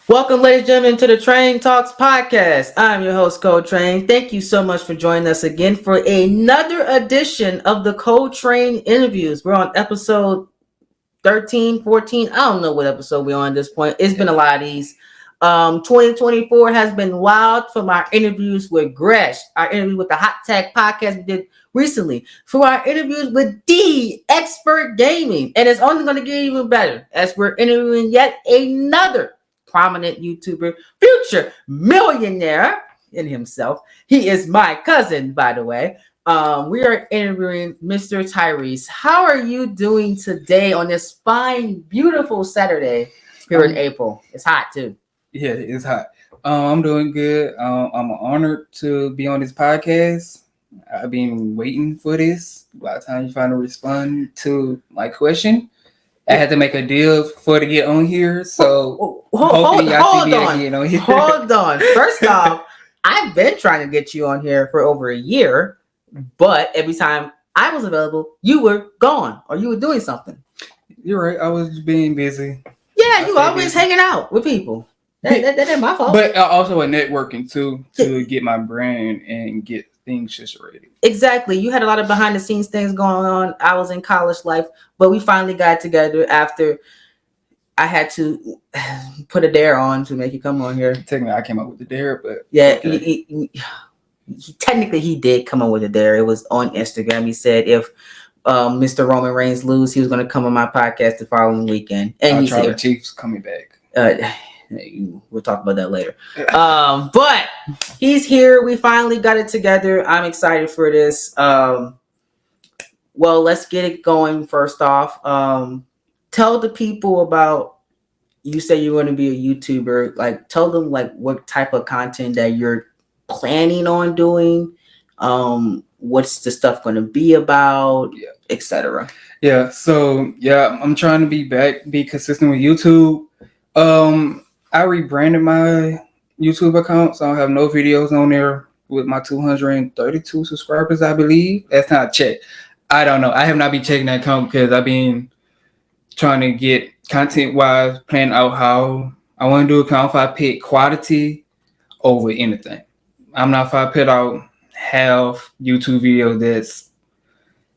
Welcome, ladies and gentlemen, to the Train Talks podcast. I'm your host, Coletrain. Thank you so much for joining us again for another edition of the Coletrain interviews. We're on episode 13, 14. I don't know what episode we're on at this point. It's been a lot of these. 2024 has been wild for my interviews with Gresh, our interview with the Hot Tag podcast we did recently, for our interviews with D Expert Gaming. And it's only going to get even better as we're interviewing yet another prominent YouTuber, future millionaire in himself. He is my cousin, by the way. We are interviewing Mr. Tyrese. How are you doing today on this fine, beautiful Saturday here in April? It's hot too. Yeah, it's hot. I'm doing good. I'm honored to be on this podcast. I've been waiting for this. By the time you finally respond to my question, I had to make a deal to get on here. So hopefully y'all see me again on here. Hold on. First off, I've been trying to get you on here for over a year, but every time I was available, you were gone or you were doing something. You're right. I was being busy. Yeah, you always hanging out with people. That ain't my fault. But also a networking too, to get my brand and get things just ready. Exactly. You had a lot of behind the scenes things going on. I was in college life, but we finally got together after I had to put a dare on to make you come on here. Technically, I came up with the dare, but yeah, okay. Technically he did come up with a dare. It was on Instagram. He said if Mr. Roman Reigns lose, he was going to come on my podcast the following weekend. And he's here. The Chiefs coming back. We'll talk about that later. But he's here. We finally got it together. I'm excited for this. Well, let's get it going. First off, tell the people about. You say you're going to be a YouTuber. Like, tell them like what type of content that you're planning on doing. What's the stuff going to be about, etc. Yeah. So I'm trying to be consistent with YouTube. I rebranded my YouTube account, so I don't have no videos on there with my 232 subscribers, I believe. That's not checked. I don't know. I have not been checking that account because I've been trying to get content-wise, planning out how I want to do account if I pick quality over anything. I'm not if I put out half YouTube videos that's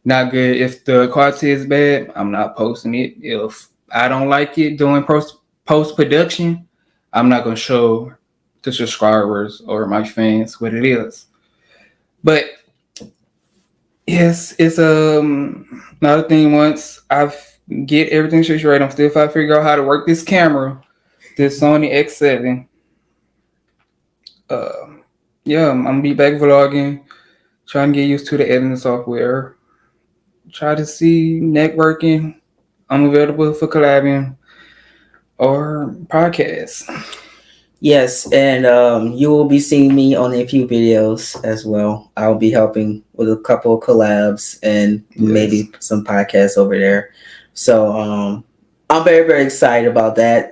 not good. If the quality is bad, I'm not posting it. If I don't like it doing post-production, I'm not going to show the subscribers or my fans what it is. But yes, it's another thing. Once I get everything straight, I'm still trying to figure out how to work this camera, this Sony X7. I'm going to be back vlogging, trying to get used to the editing software, try to see networking. I'm available for collabing or podcasts. Yes, and you will be seeing me on a few videos as well. I'll be helping with a couple of collabs and maybe some podcasts over there. So I'm very, very excited about that.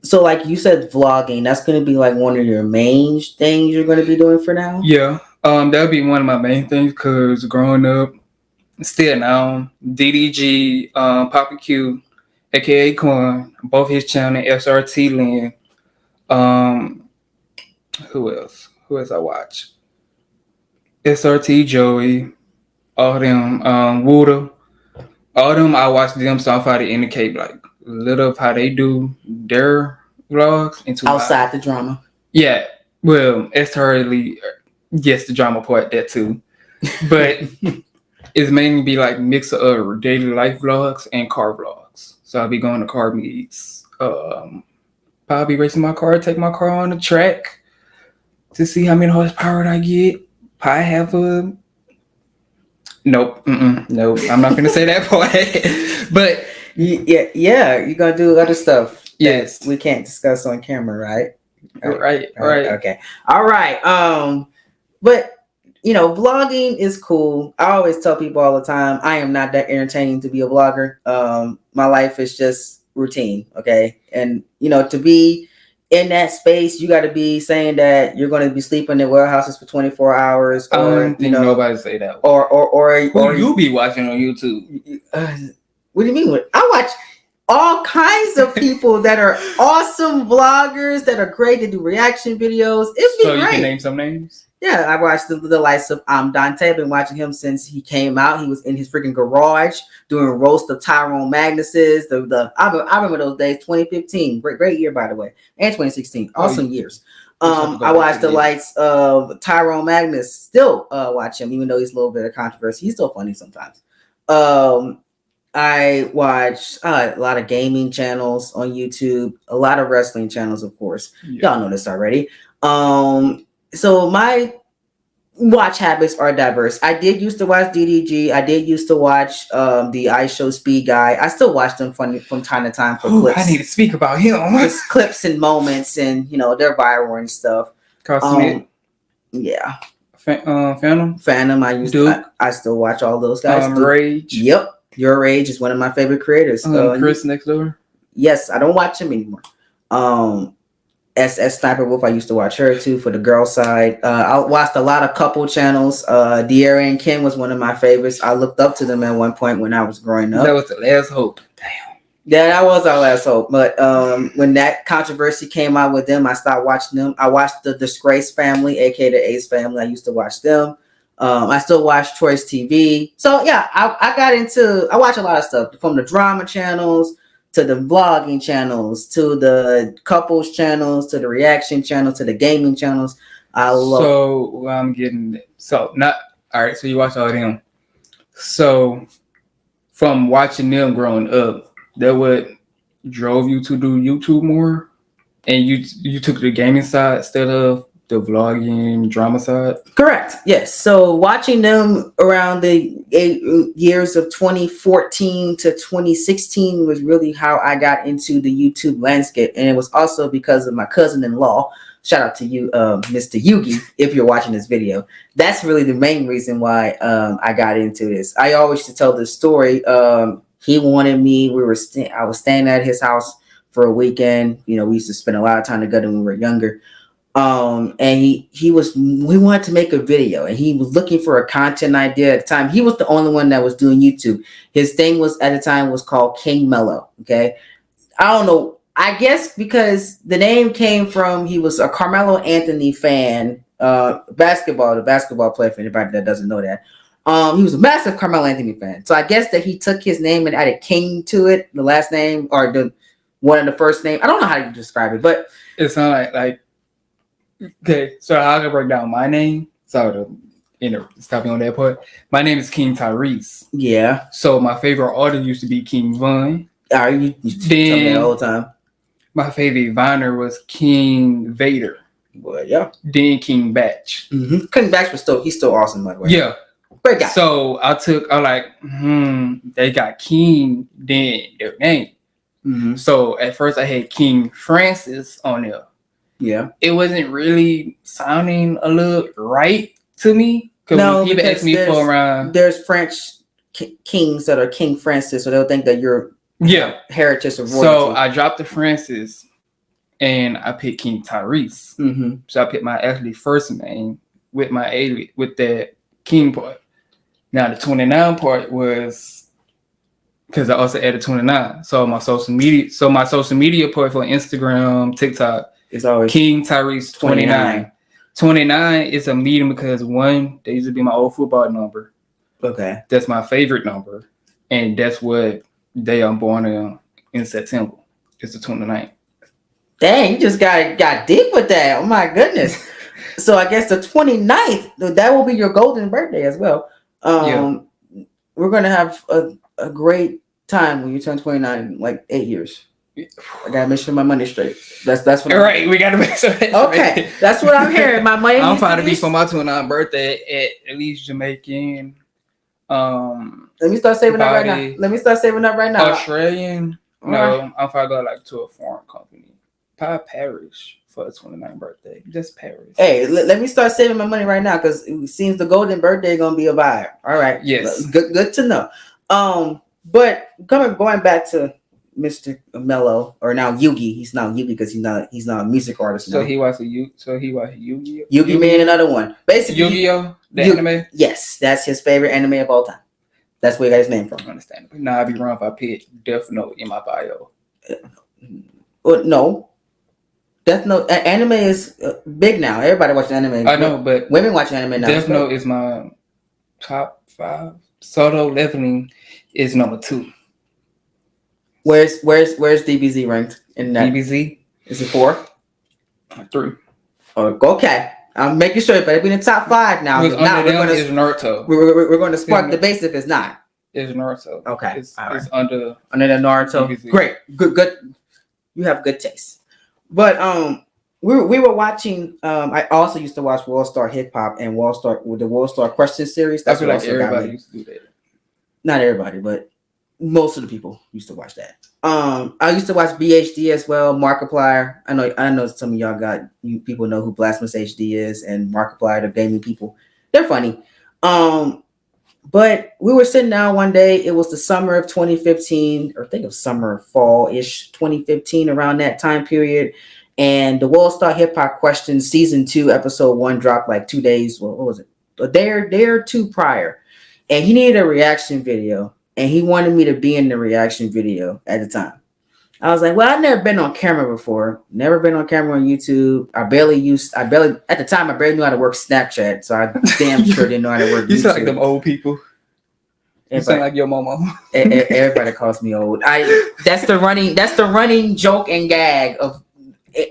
So like you said, vlogging, that's going to be like one of your main things you're going to be doing for now? Yeah, that'll be one of my main things because growing up, still now, DDG, Papa Q, aka Corn, both his channel, SRT Lynn. Who else I watch? SRT Joey, all them, Wooda, all them. I watch them, so I'm trying to indicate like a little of how they do their vlogs into outside the drama. Yeah, well, externally, yes, the drama part that too, but it's mainly be like mix of daily life vlogs and car vlogs. So I'll be going to car meets. Probably racing my car, take my car on the track to see how many horsepower I get. Probably have a... Nope. Nope. I'm not going to say that part. But... Yeah, you're going to do other stuff. Yes. We can't discuss on camera, right? Right. Okay. All right. But... You know, vlogging is cool. I always tell people all the time, I am not that entertaining to be a vlogger. My life is just routine, okay? And, you know, to be in that space, you got to be saying that you're going to be sleeping in warehouses for 24 hours. Or, I don't think nobody say that. Or you be watching on YouTube? What do you mean? I watch all kinds of people that are awesome vloggers that are great to do reaction videos. It'd be So great. you can name some names? Yeah, I watched the likes of Dante. I've been watching him since he came out. He was in his freaking garage doing roast of Tyrone Magnuses. I remember those days, 2015. Great year, by the way. And 2016. Awesome years. I watched the likes of Tyrone Magnus. Still watch him, even though he's a little bit of controversy. He's still funny sometimes. I watch a lot of gaming channels on YouTube, a lot of wrestling channels, of course. Yeah. Y'all know this already. So my watch habits are diverse. I did used to watch DDG. I did used to watch the I Show Speed Guy. I still watch them from time to time for clips. I need to speak about him. Just clips and moments, and they're viral and stuff. Yeah. Phantom. I still watch all those guys. Rage. Yep. Your Rage is one of my favorite creators. Chris Next Door. Yes, I don't watch him anymore. SS Sniper Wolf, I used to watch her too for the girl side. I watched a lot of couple channels. De'Ara and Ken was one of my favorites. I looked up to them at one point when I was growing up. That was the last hope. Damn. Yeah, that was our last hope. But when that controversy came out with them, I stopped watching them. I watched the Disgrace family, aka the Ace family. I used to watch them. I still watch Choice TV. So yeah, I watch a lot of stuff from the drama channels to the vlogging channels, to the couples channels, to the reaction channels, to the gaming channels. So you watch all them. So from watching them growing up, that what drove you to do YouTube more, and you took the gaming side instead of the vlogging drama side? Correct. Yes. So watching them around the 8 years of 2014 to 2016 was really how I got into the YouTube landscape. And it was also because of my cousin-in-law. Shout out to you, Mr. Yugi, if you're watching this video. That's really the main reason why I got into this. I always used to tell this story. He wanted me. I was staying at his house for a weekend. We used to spend a lot of time together when we were younger. And we wanted to make a video, and he was looking for a content idea at the time. He was the only one that was doing YouTube. His thing was at the time was called King Mello. Okay. I don't know. I guess because the name came from, he was a Carmelo Anthony fan, the basketball player, for anybody that doesn't know that. He was a massive Carmelo Anthony fan. So I guess that he took his name and added King to it, the last name, or one of the first name. I don't know how to describe it, but it's not like okay, so I can break down my name. Sorry to stop you on that part. My name is KingTyrese. Yeah. So my favorite artist used to be King Von. You used to tell me that all the time. My favorite Viner was King Vader. Well, yeah. Then King Batch. Mm-hmm. King Batch he's still awesome, by the way. Yeah. Great guy. So they got King, then their name. Mm-hmm. So at first I had King Francis on there. Yeah. It wasn't really sounding a little right to me. No, because there's French kings that are King Francis, so they'll think that you're heritage of royalty. So I dropped the Francis and I picked KingTyrese. Mm-hmm. So I picked my actually first name with my alias, with that King part. Now the 29 part was because I also added 29. So my social media part for Instagram, TikTok, it's always KingTyrese 29. 29 is a medium because one, they used to be my old football number. Okay. That's my favorite number. And that's what day I'm born in September. It's the 29th. Dang, you just got deep with that. Oh my goodness. So I guess the 29th, that will be your golden birthday as well. We're gonna have a great time when you turn 29 in like 8 years. I gotta make sure my money's straight. That's what. All right, we gotta make sure. Okay, that's what I'm hearing. My money. I'm trying to be for my 29th birthday at least Jamaican. Let me start saving up right now. Australian. No, I'm trying to go like to a foreign company. Probably Paris for a 29th birthday. Just Paris. Hey, let me start saving my money right now because it seems the golden birthday gonna be a vibe. All right. Yes. Good to know. But going back to Mr. Mello, or now Yugi. He's now Yugi because he's not a music artist now. So he was Yugi. Yugi Man, another one. Basically, Yu-Gi-Oh, the anime. Yes, that's his favorite anime of all time. That's where he got his name from. Understandable. Now I'd be wrong if I put Death Note in my bio. Well, no. Death Note anime is big now. Everybody watching anime. I know, but women watching anime now. Death Note is my top 5. Solo Leveling is number 2. Where's DBZ ranked in that? DBZ Is it 4? 3. Okay. I'm making sure, but it'll be in the top 5 now. Because under them is Naruto. We're going to spark debates if it's not. It's Naruto. Okay. It's under the Naruto. DBZ. Great. Good. You have good taste. But we were watching. I also used to watch World Star Hip Hop and the World Star Question Series. That's I feel like everybody used to do that. Not everybody, but most of the people used to watch that. I used to watch BHD as well, Markiplier. I know some of you people know who Blasphemous HD is and Markiplier, the gaming people. They're funny. But we were sitting down one day. It was the summer of 2015, or I think it was summer, fall-ish 2015, around that time period. And the World Star Hip Hop Questions Season 2, Episode 1 dropped like 2 days. What was it? A day or two prior. And he needed a reaction video. And he wanted me to be in the reaction video at the time. I was like, well, I've never been on camera before. Never been on camera on YouTube. At the time, I barely knew how to work Snapchat. So I damn sure didn't know how to work YouTube. You sound like them old people. You sound like your mama. Everybody calls me old. That's the running joke and gag of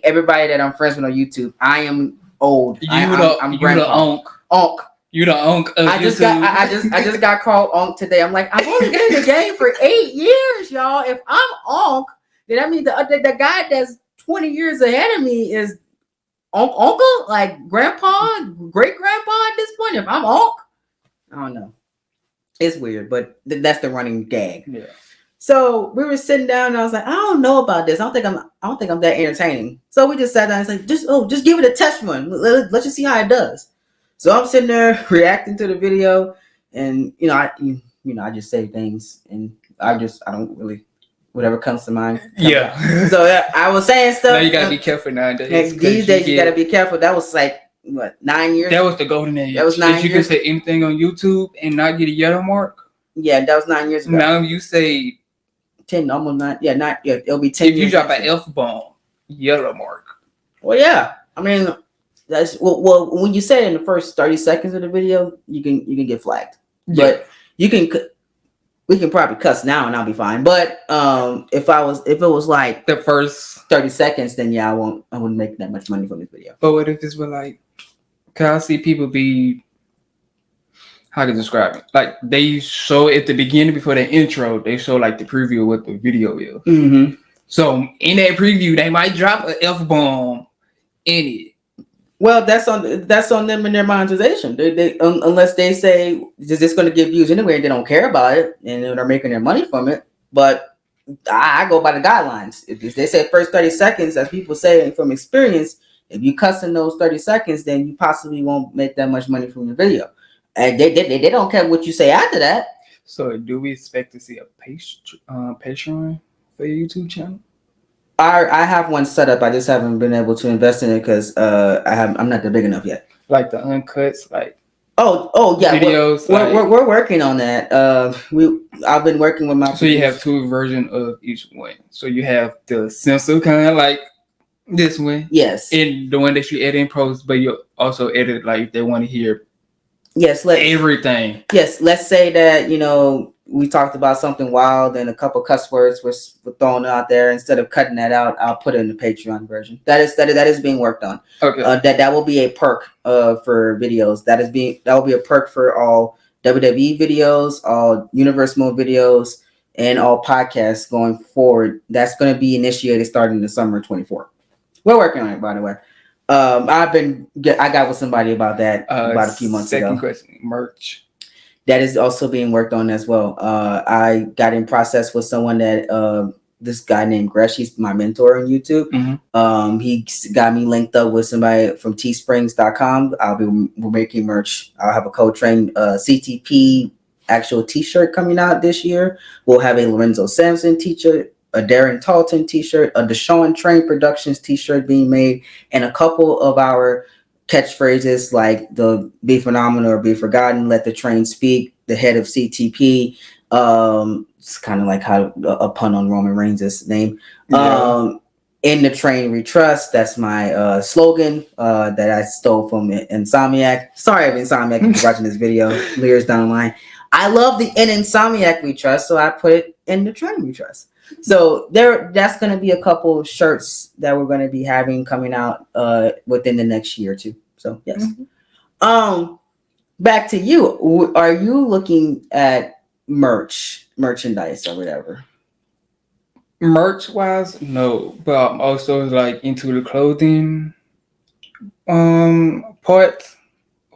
everybody that I'm friends with on YouTube. I am old. I'm the onk. You the onk of YouTube. I just got called onk today. I'm like, I've only been in the game for 8 years, y'all. If I'm onk, then that means the guy that's 20 years ahead of me is uncle, like grandpa, great grandpa at this point. If I'm onk, I don't know. It's weird, but that's the running gag. Yeah. So we were sitting down, and I was like, I don't know about this. I don't think I'm that entertaining. So we just sat down and said, just give it a test run. Let's just see how it does. So I'm sitting there reacting to the video, and I just say things, and I don't really, whatever comes to mind. Yeah. So I was saying stuff. Now you gotta be careful nowadays. These days you gotta be careful. That was like what, 9 years? That was the golden age. That was 9 years. You could say anything on YouTube and not get a yellow mark. Yeah, that was 9 years ago. Now you say 10, almost 9. Yeah, not yeah. It'll be 10. If you drop an F-bomb, yellow mark. Well, yeah. I mean. That's well. When you say it in the first 30 seconds of the video, you can get flagged. Yeah. But we can probably cuss now and I'll be fine. But if it was like the first 30 seconds, then yeah, I wouldn't make that much money from this video. But what if this were like? Cause I see people be, how can I describe it? Like they show at the beginning before the intro, they show like the preview of what the video is. Mm-hmm. So in that preview, they might drop an F-bomb in it. Well, that's on them and their monetization. They unless they say is this going to give views anyway, and they don't care about it, and they're making their money from it. But I go by the guidelines. If they say first 30 seconds, as people say from experience, if you cuss in those 30 seconds, then you possibly won't make that much money from your video. And they don't care what you say after that. So do we expect to see a Patreon for your YouTube channel? I have one set up. I just haven't been able to invest in it because I'm not that big enough yet. Like the uncuts, like yeah, videos. We're working on that. I've been working with my. So you have 2 versions of each one. So you have the censored kind of like this one. Yes. And the one that you edit in post, but you also edit like they want to hear. Yes. Everything. Yes. Let's say that we talked about something wild and a couple cuss words were thrown out there. Instead of cutting that out, I'll put it in the Patreon version. That is being worked on. Okay. That will be a perk for videos. That will be a perk for all WWE videos, all Universe Mode videos, and all podcasts going forward. That's going to be initiated starting in the summer of 2024. We're working on it, by the way. I got with somebody about that about a few months ago. Second question, merch. That is also being worked on as well. I got in process with someone that this guy named Gresh. He's my mentor on YouTube. Mm-hmm. He got me linked up with somebody from teesprings.com. We're making merch. I'll have a Coletrain CTP actual t-shirt coming out this year. We'll have a Lorenzo Sampson t-shirt, a Darren Talton t-shirt, a Deshaun Train Productions t-shirt being made, and a couple of our catchphrases like the "Be Phenomenal" or "Be Forgotten," "Let the Train Speak," the head of CTP. It's kind of like how a pun on Roman Reigns' name. Yeah. In the Train We Trust. That's my slogan that I stole from Insomniac. Sorry, Insomniac, if you're watching this video years down the line. I love the "In Insomniac We Trust," so I put it in the Train We Trust. So that's going to be a couple of shirts that we're going to be having coming out within the next year or two. So yes. Back to you. Are you looking at merchandise or whatever? Merch wise, no, but I'm also like into the clothing part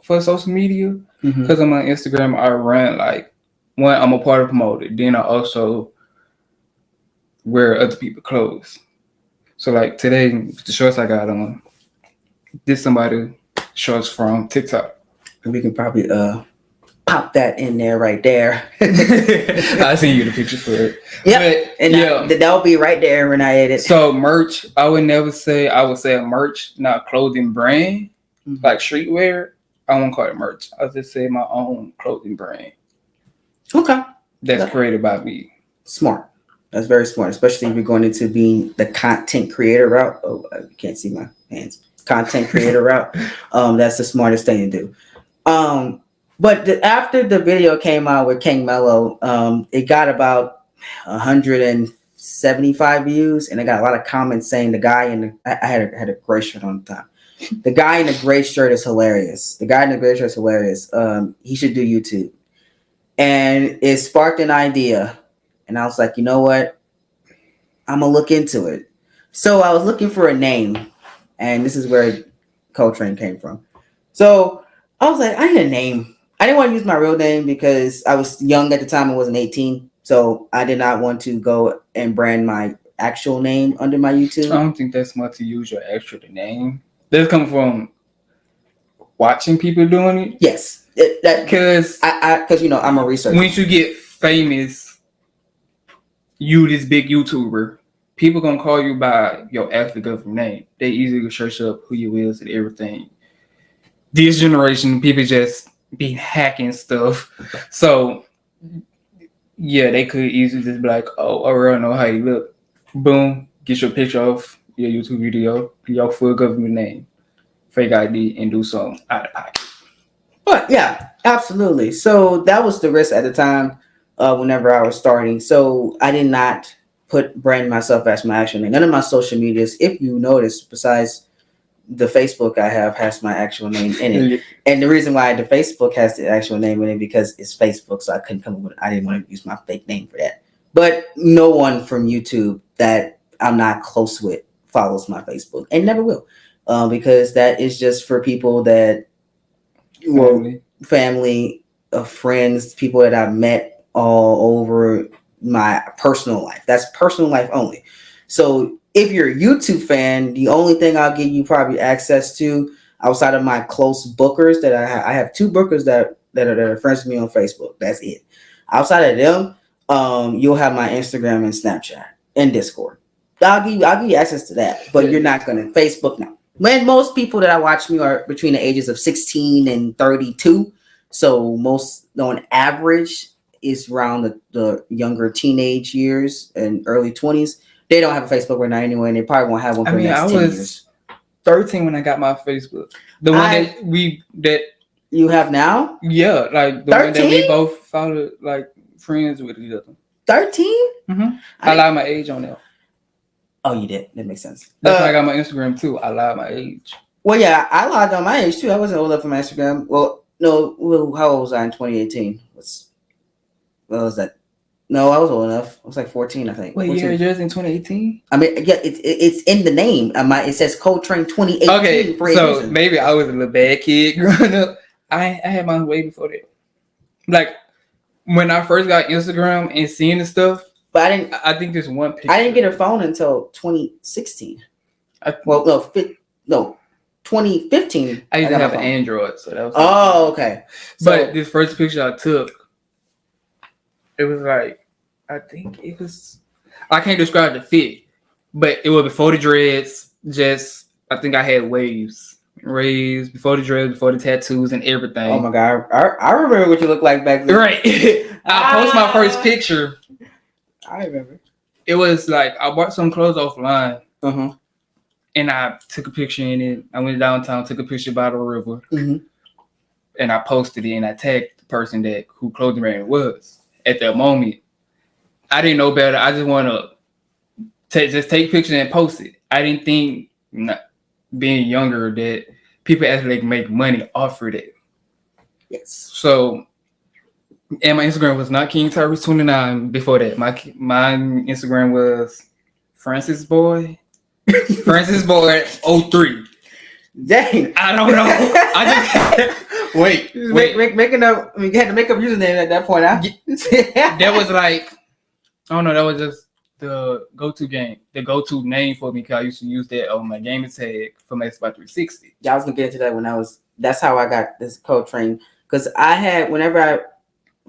for social media because I'm on Instagram. I run like one. I'm a part of promoter. Then I also wear other people's clothes. So like today, the shorts I got on, this somebody shorts from TikTok. And we can probably pop that in there right there. I send you the picture for it. Yep. And that'll be right there when I edit. So merch, I would never say, I would say a merch, not clothing brand, like streetwear. I won't call it merch. I'll just say my own clothing brand. Okay. That's created by me. Smart. That's very smart, especially if you're going into being the content creator route. Oh, you can't see my hands. Content creator route. That's the smartest thing to do. But after the video came out with King Mello, it got about 175 views, and I got a lot of comments saying the guy in I had a gray shirt on the top. The guy in the gray shirt is hilarious. The guy in the gray shirt is hilarious. He should do YouTube. And it sparked an idea. And I was like, you know what? I'm going to look into it. So I was looking for a name. And this is where Coletrain came from. So I was like, I need a name. I didn't want to use my real name because I was young at the time. I wasn't 18. So I did not want to go and brand my actual name under my YouTube. I don't think that's smart to use your actual name. That's come from watching people doing it. Yes. Because I'm a researcher. Once you get famous, you this big YouTuber, people gonna call you by your actual government name. They easily search up who you is and everything. This generation, people just be hacking stuff. So yeah, they could easily just be like, oh, I already know how you look. Boom, get your picture off your YouTube video, your full government name, fake ID, and do something out of pocket. But yeah, absolutely. So that was the risk at the time whenever I was starting. So I did not brand myself as my actual name. None of my social medias, if you notice, besides the Facebook I have, has my actual name in it. And the reason why the Facebook has the actual name in it because it's Facebook, so I couldn't come up with it. I didn't want to use my fake name for that. But no one from YouTube that I'm not close with follows my Facebook and never will. Because that is just for people that family of friends, people that I've met all over my personal life. That's personal life only. So if you're a YouTube fan, the only thing I'll give you probably access to outside of my close bookers that I have two bookers that are friends with me on Facebook. That's it. Outside of them, you'll have my Instagram and Snapchat and Discord. I'll give you access to that, but you're not gonna Facebook now. When most people that I watch me are between the ages of 16 and 32, so most on average is around the younger teenage years and early 20s. They don't have a Facebook right now anyway, and they probably won't have one for the next 10 years. 13 when I got my Facebook. The one that you have now? Yeah, like the 13? One that we both followed, like friends with each other. 13? Mm-hmm. I lied my age on there. Oh, you did? That makes sense. That's why I got my Instagram too. I lied my age. Well, yeah, I lied on my age too. I wasn't old enough for my Instagram. Well, no. Well, how old was I in 2018? What was that? No, I was old enough. I was like 14, I think. Wait, you're yours in 2018? I mean, yeah, it's in the name. It says Coletrain 2018. Okay, so maybe I was a little bad kid growing up. I had mine way before that. Like when I first got Instagram and seeing the stuff. But I think there's one picture. I didn't get a phone until 2016. 2015. I used to have an Android, so that was. Oh, okay. But this first picture I took, it was like, I think it was. I can't describe the fit, but it was before the dreads. Just, I think I had waves raised, before the dreads, before the tattoos and everything. Oh my god, I remember what you looked like back then. Right. I post my first picture. I remember. It was like I bought some clothes offline. Uh-huh. And I took a picture in it. I went downtown, took a picture by the river, and I posted it. And I tagged the person who clothing brand was at that moment. I didn't know better. I just want to just take pictures and post it. I didn't think, being younger, that people actually make money off of it. Yes. So, and my Instagram was not KingTyrese 29. Before that, my Instagram was Francis Boy. Francis Boy 03. Dang. I don't know. I just wait. Making up. We had to make up username at that point. Huh? That was like, I don't know. That was just the go-to name for me because I used to use that on my gaming tag from Xbox 360. Yeah, I was gonna get into that that's how I got this Coletrain, because I had, whenever I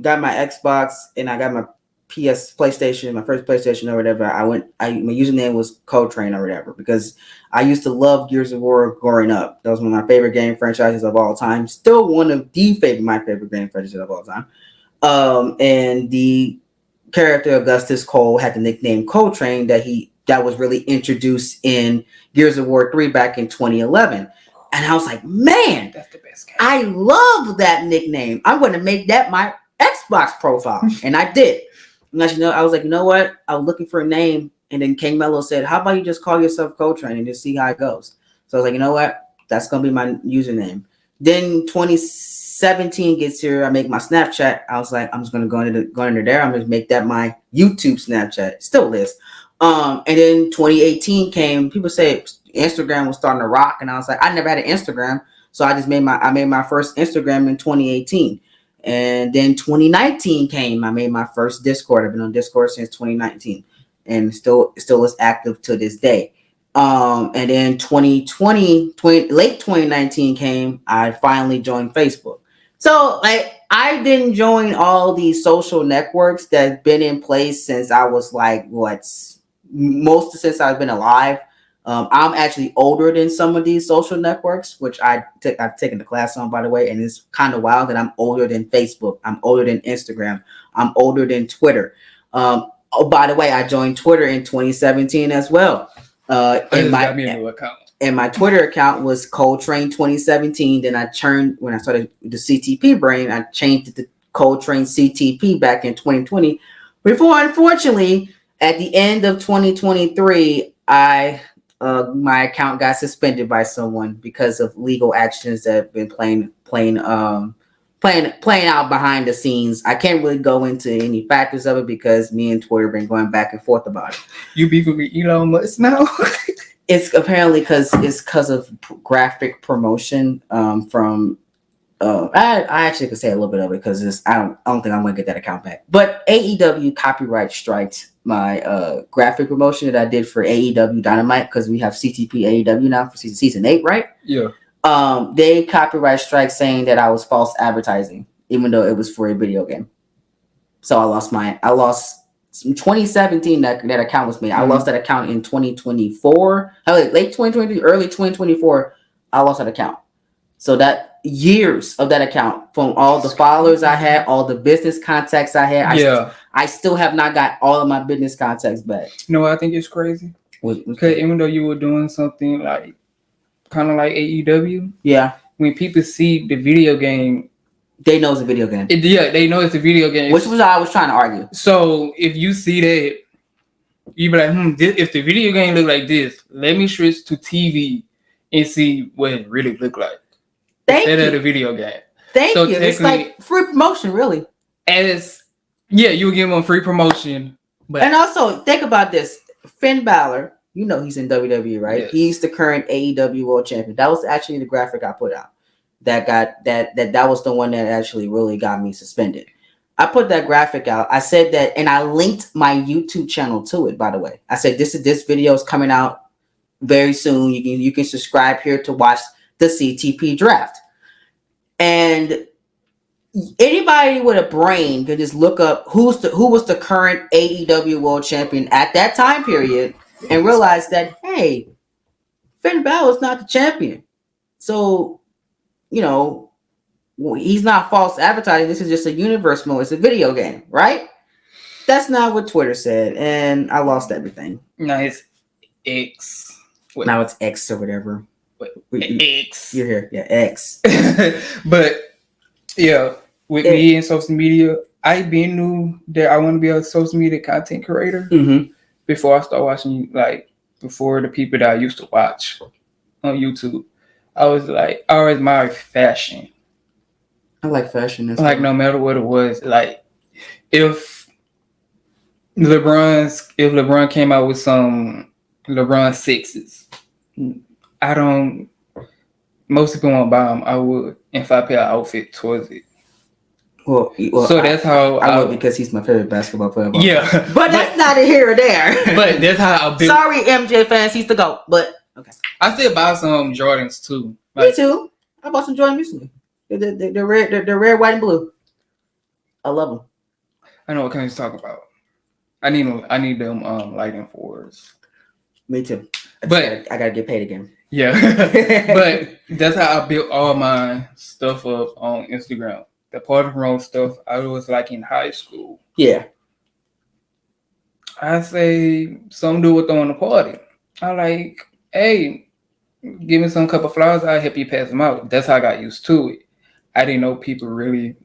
got my Xbox and I got my PlayStation, my first PlayStation or whatever, my username was Coletrain or whatever, because I used to love Gears of War growing up. That was one of my favorite game franchises of all time. Still one of my favorite game franchises of all time. And the character Augustus Cole had the nickname Coletrain that was really introduced in Gears of War 3 back in 2011. And I was like, man, that's the best game. I love that nickname. I'm going to make that my Xbox profile. And I did. And I was like, you know what? I was looking for a name. And then King Mello said, how about you just call yourself Coletrain and just see how it goes? So I was like, you know what? That's going to be my username. Then 2017 gets here. I make my Snapchat. I was like, I'm just going to go into there. I'm going to make that my YouTube Snapchat. Still is. And then 2018 came. People say Instagram was starting to rock. And I was like, I never had an Instagram. So I just made my first Instagram in 2018. And then 2019 came. I made my first Discord. I've been on Discord since 2019, and still is active to this day. And then late 2019 came. I finally joined Facebook. So like, I didn't join all these social networks that's been in place since I was like since I've been alive. I'm actually older than some of these social networks, which I've taken the class on, by the way, and it's kind of wild that I'm older than Facebook. I'm older than Instagram. I'm older than Twitter. Oh, by the way, I joined Twitter in 2017 as well. And my Twitter account was Coletrain 2017. Then when I started the CTP brain, I changed it to Coletrain CTP back in 2020. Before, unfortunately, at the end of 2023, my account got suspended by someone because of legal actions that have been playing out behind the scenes. I can't really go into any factors of it because me and Twitter have been going back and forth about it. You beefing with Elon Musk now? It's apparently because of graphic promotion from. I actually could say a little bit of it because I don't think I'm gonna get that account back. But AEW copyright striked my graphic promotion that I did for AEW Dynamite, because we have CTP AEW now for season 8, right? Yeah. They copyright strike saying that I was false advertising, even though it was for a video game. So I lost in 2017 that account was made. I lost that account in 2024. Late 2023, early 2024, I lost that account. So that years of that account, from all the followers I had, all the business contacts I had, I still have not got all of my business contacts back. You know what I think is crazy? Because even though you were doing something like kind of like AEW, when people see the video game, they know it's a video game. They know it's a video game. Which was I was trying to argue. So if you see that, you be like, if the video game look like this, let me switch to TV and see what it really look like. Instead of the video game. Thank you. It's like free promotion, really. You would give them free promotion. And also, think about this. Finn Balor, he's in WWE, right? Yes. He's the current AEW World Champion. That was actually the graphic I put out. That was the one that actually really got me suspended. I put that graphic out. I said that, and I linked my YouTube channel to it, by the way. I said, this video is coming out very soon. You can subscribe here to watch the CTP draft. And anybody with a brain can just look up who was the current AEW World Champion at that time period and realize that, hey, Finn Balor is not the champion. So, he's not false advertising. This is just a universe mode. It's a video game, right? That's not what Twitter said, and I lost everything. No, it's X. What? Now it's X or whatever. X. You're here. Yeah, X. But yeah, with me and social media, I been knew that I want to be a social media content creator before I start watching, before the people that I used to watch on YouTube. I was like, I always admired fashion. I like fashion. No matter what it was, if LeBron came out with some LeBron sixes, most people won't buy them. I would, if I pay an outfit towards it. Well, so that's how I would, because he's my favorite basketball player. Yeah, but that's not a here or there. But that's how I built. Sorry, MJ fans, he's the GOAT. But okay, I still buy some Jordans too. Me too. I bought some Jordans recently. They're red, white, and blue. I love them. I know what kind of talk about. I need them lighting fours. Me too. But I gotta get paid again. Yeah. But that's how I built all my stuff up on Instagram. The party room stuff I was in high school. Yeah. I say some do it on the party. I hey, give me some cup of flowers, I'll help you pass them out. That's how I got used to it. I didn't know people really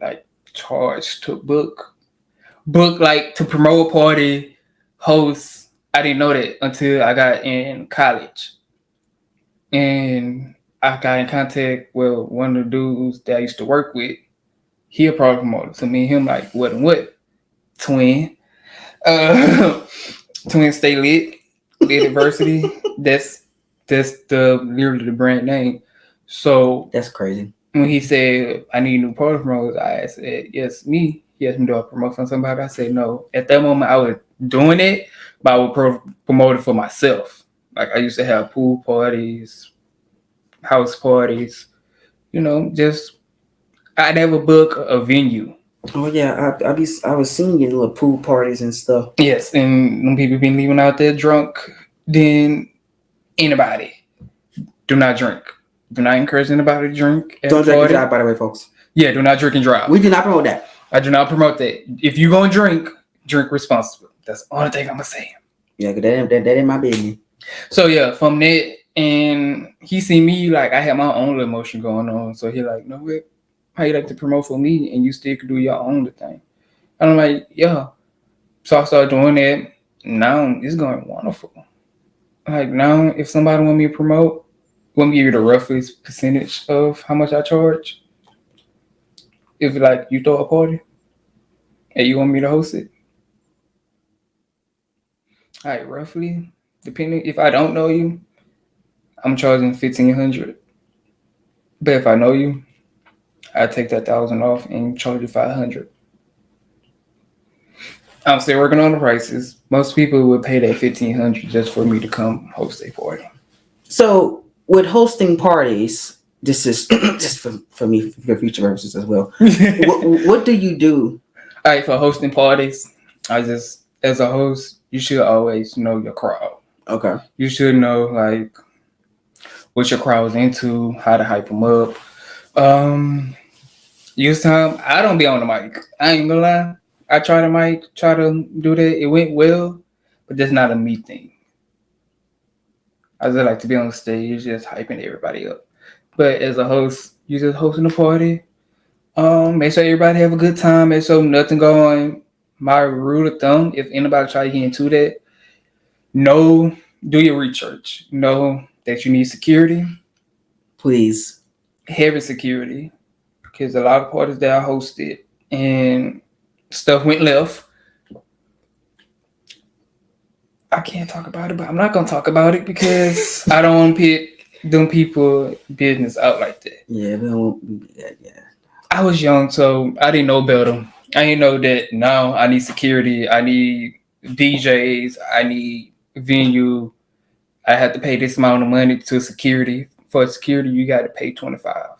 charge to book to promote a party, host. I didn't know that until I got in college. And I got in contact with one of the dudes that I used to work with. He a product promoter. So me and him what and what? Twin. Twin Stay Lit University. That's literally the brand name. So that's crazy. When he said I need new product promoters, I said, yes, me. He asked me, do I promote for somebody? I said no. At that moment I was doing it, but I would promote it for myself. I used to have pool parties, house parties, just I never book a venue. Oh yeah, I was seeing you in little pool parties and stuff. Yes, and when people been leaving out there drunk, then anybody do not drink. Do not encourage anybody to drink. Don't drink and drive, by the way, folks. Yeah, do not drink and drive. We do not promote that. I do not promote that. If you're gonna drink responsibly. That's the only thing I'm gonna say. Yeah, because that ain't my business. So yeah, from that, and he see me I had my own little emotion going on. So he no way, how you like to promote for me and you still could do your own thing. And I'm yeah. So I started doing that. Now it's going wonderful. Now if somebody want me to promote, want me to give you the roughest percentage of how much I charge. If you throw a party and you want me to host it. Roughly, depending if I don't know you, I'm charging $1,500. But if I know you, I take that $1,000 off and charge you $500. I'm still working on the prices. Most people would pay that $1,500 just for me to come host a party. So with hosting parties, this is just for me for future purposes as well. what do you do? All right, for hosting parties, as a host, you should always know your crowd. Okay. You should know what your crowd is into, how to hype them up. Use time. I don't be on the mic. I ain't gonna lie. I try to do that. It went well, but that's not a me thing. I just like to be on the stage, just hyping everybody up. But as a host, you just hosting a party. Make sure everybody have a good time. Make sure nothing going. My rule of thumb, if anybody try to get into that, do your research. Know that you need security. Please. Heavy security. Because a lot of parties that I hosted and stuff went left. I can't talk about it, but I'm not going to talk about it because I don't want to put them people business out like that. Yeah. I was young, so I didn't know better. I didn't know that now I need security. I need DJs. I need venue. I have to pay this amount of money to security. For security, you got to pay $25.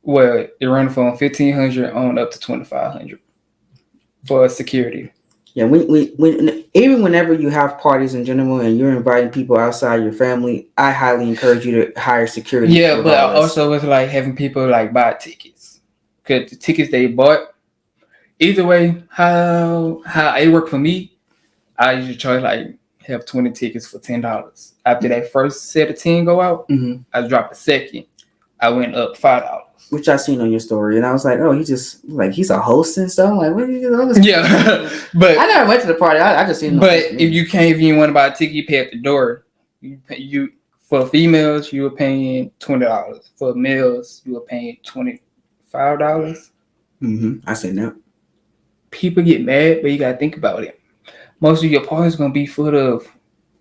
Well, it runs from $1,500 on up to $2,500 for security. Yeah, even whenever you have parties in general and you're inviting people outside your family, I highly encourage you to hire security. Yeah, but regardless. also it's like having people like buy tickets because the tickets they bought. Either way, how it worked for me, I usually charge like have 20 tickets for $10. After that first set of 10 go out, I dropped a second. I went up $5. Which I seen on your story, and I was like, oh, he's a host and stuff. I'm like, what are you doing? Yeah, but I never went to the party. I just seen. But if you want to buy a ticket, you pay at the door. You for females, you were paying $20. For males, you were paying $25. I seen that. People get mad, but you gotta think about it. Most of your parties gonna be full of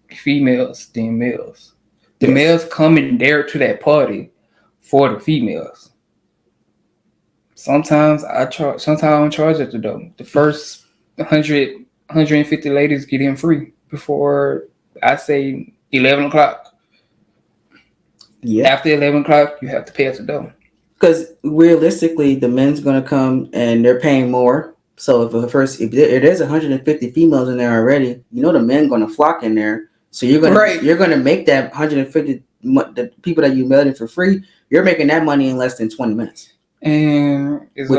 females than males. The males coming there to that party for the females. Sometimes I charge. Sometimes I don't charge at the door. The first 150 ladies get in free before I say 11 o'clock. Yeah. After 11 o'clock, you have to pay at the door. Because realistically, the men's gonna come and they're paying more. So if there's 150 females in there already, you know the men gonna flock in there. So you're gonna make that 150 the people that you mailed in for free. You're making that money in less than 20 minutes. And it's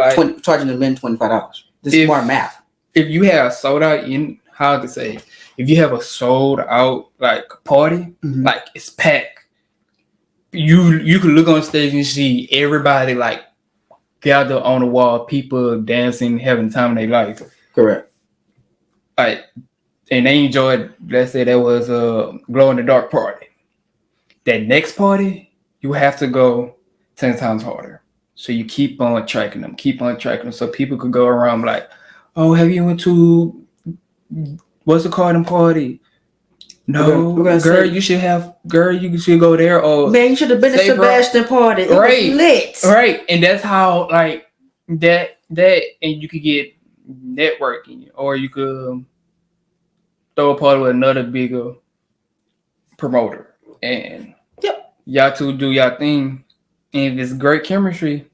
charging the men $25. This is smart math. If you have sold out if you have a sold out like party, like it's packed, you can look on stage and see everybody like gather on the wall, people dancing, having the time of their life. Correct. Like, and they enjoyed. Let's say that was a glow in the dark party. That next party, you have to go 10 times harder. So you keep on tracking them, so people could go around like, oh, have you went to what's it called, party? No, we're girl, you should go there. Or man, you should have been at Sebastian party. It right, was lit. Right, and that's how like that, and you could get networking, or you could throw a party with another bigger promoter, and y'all two do y'all thing. And if it's great chemistry,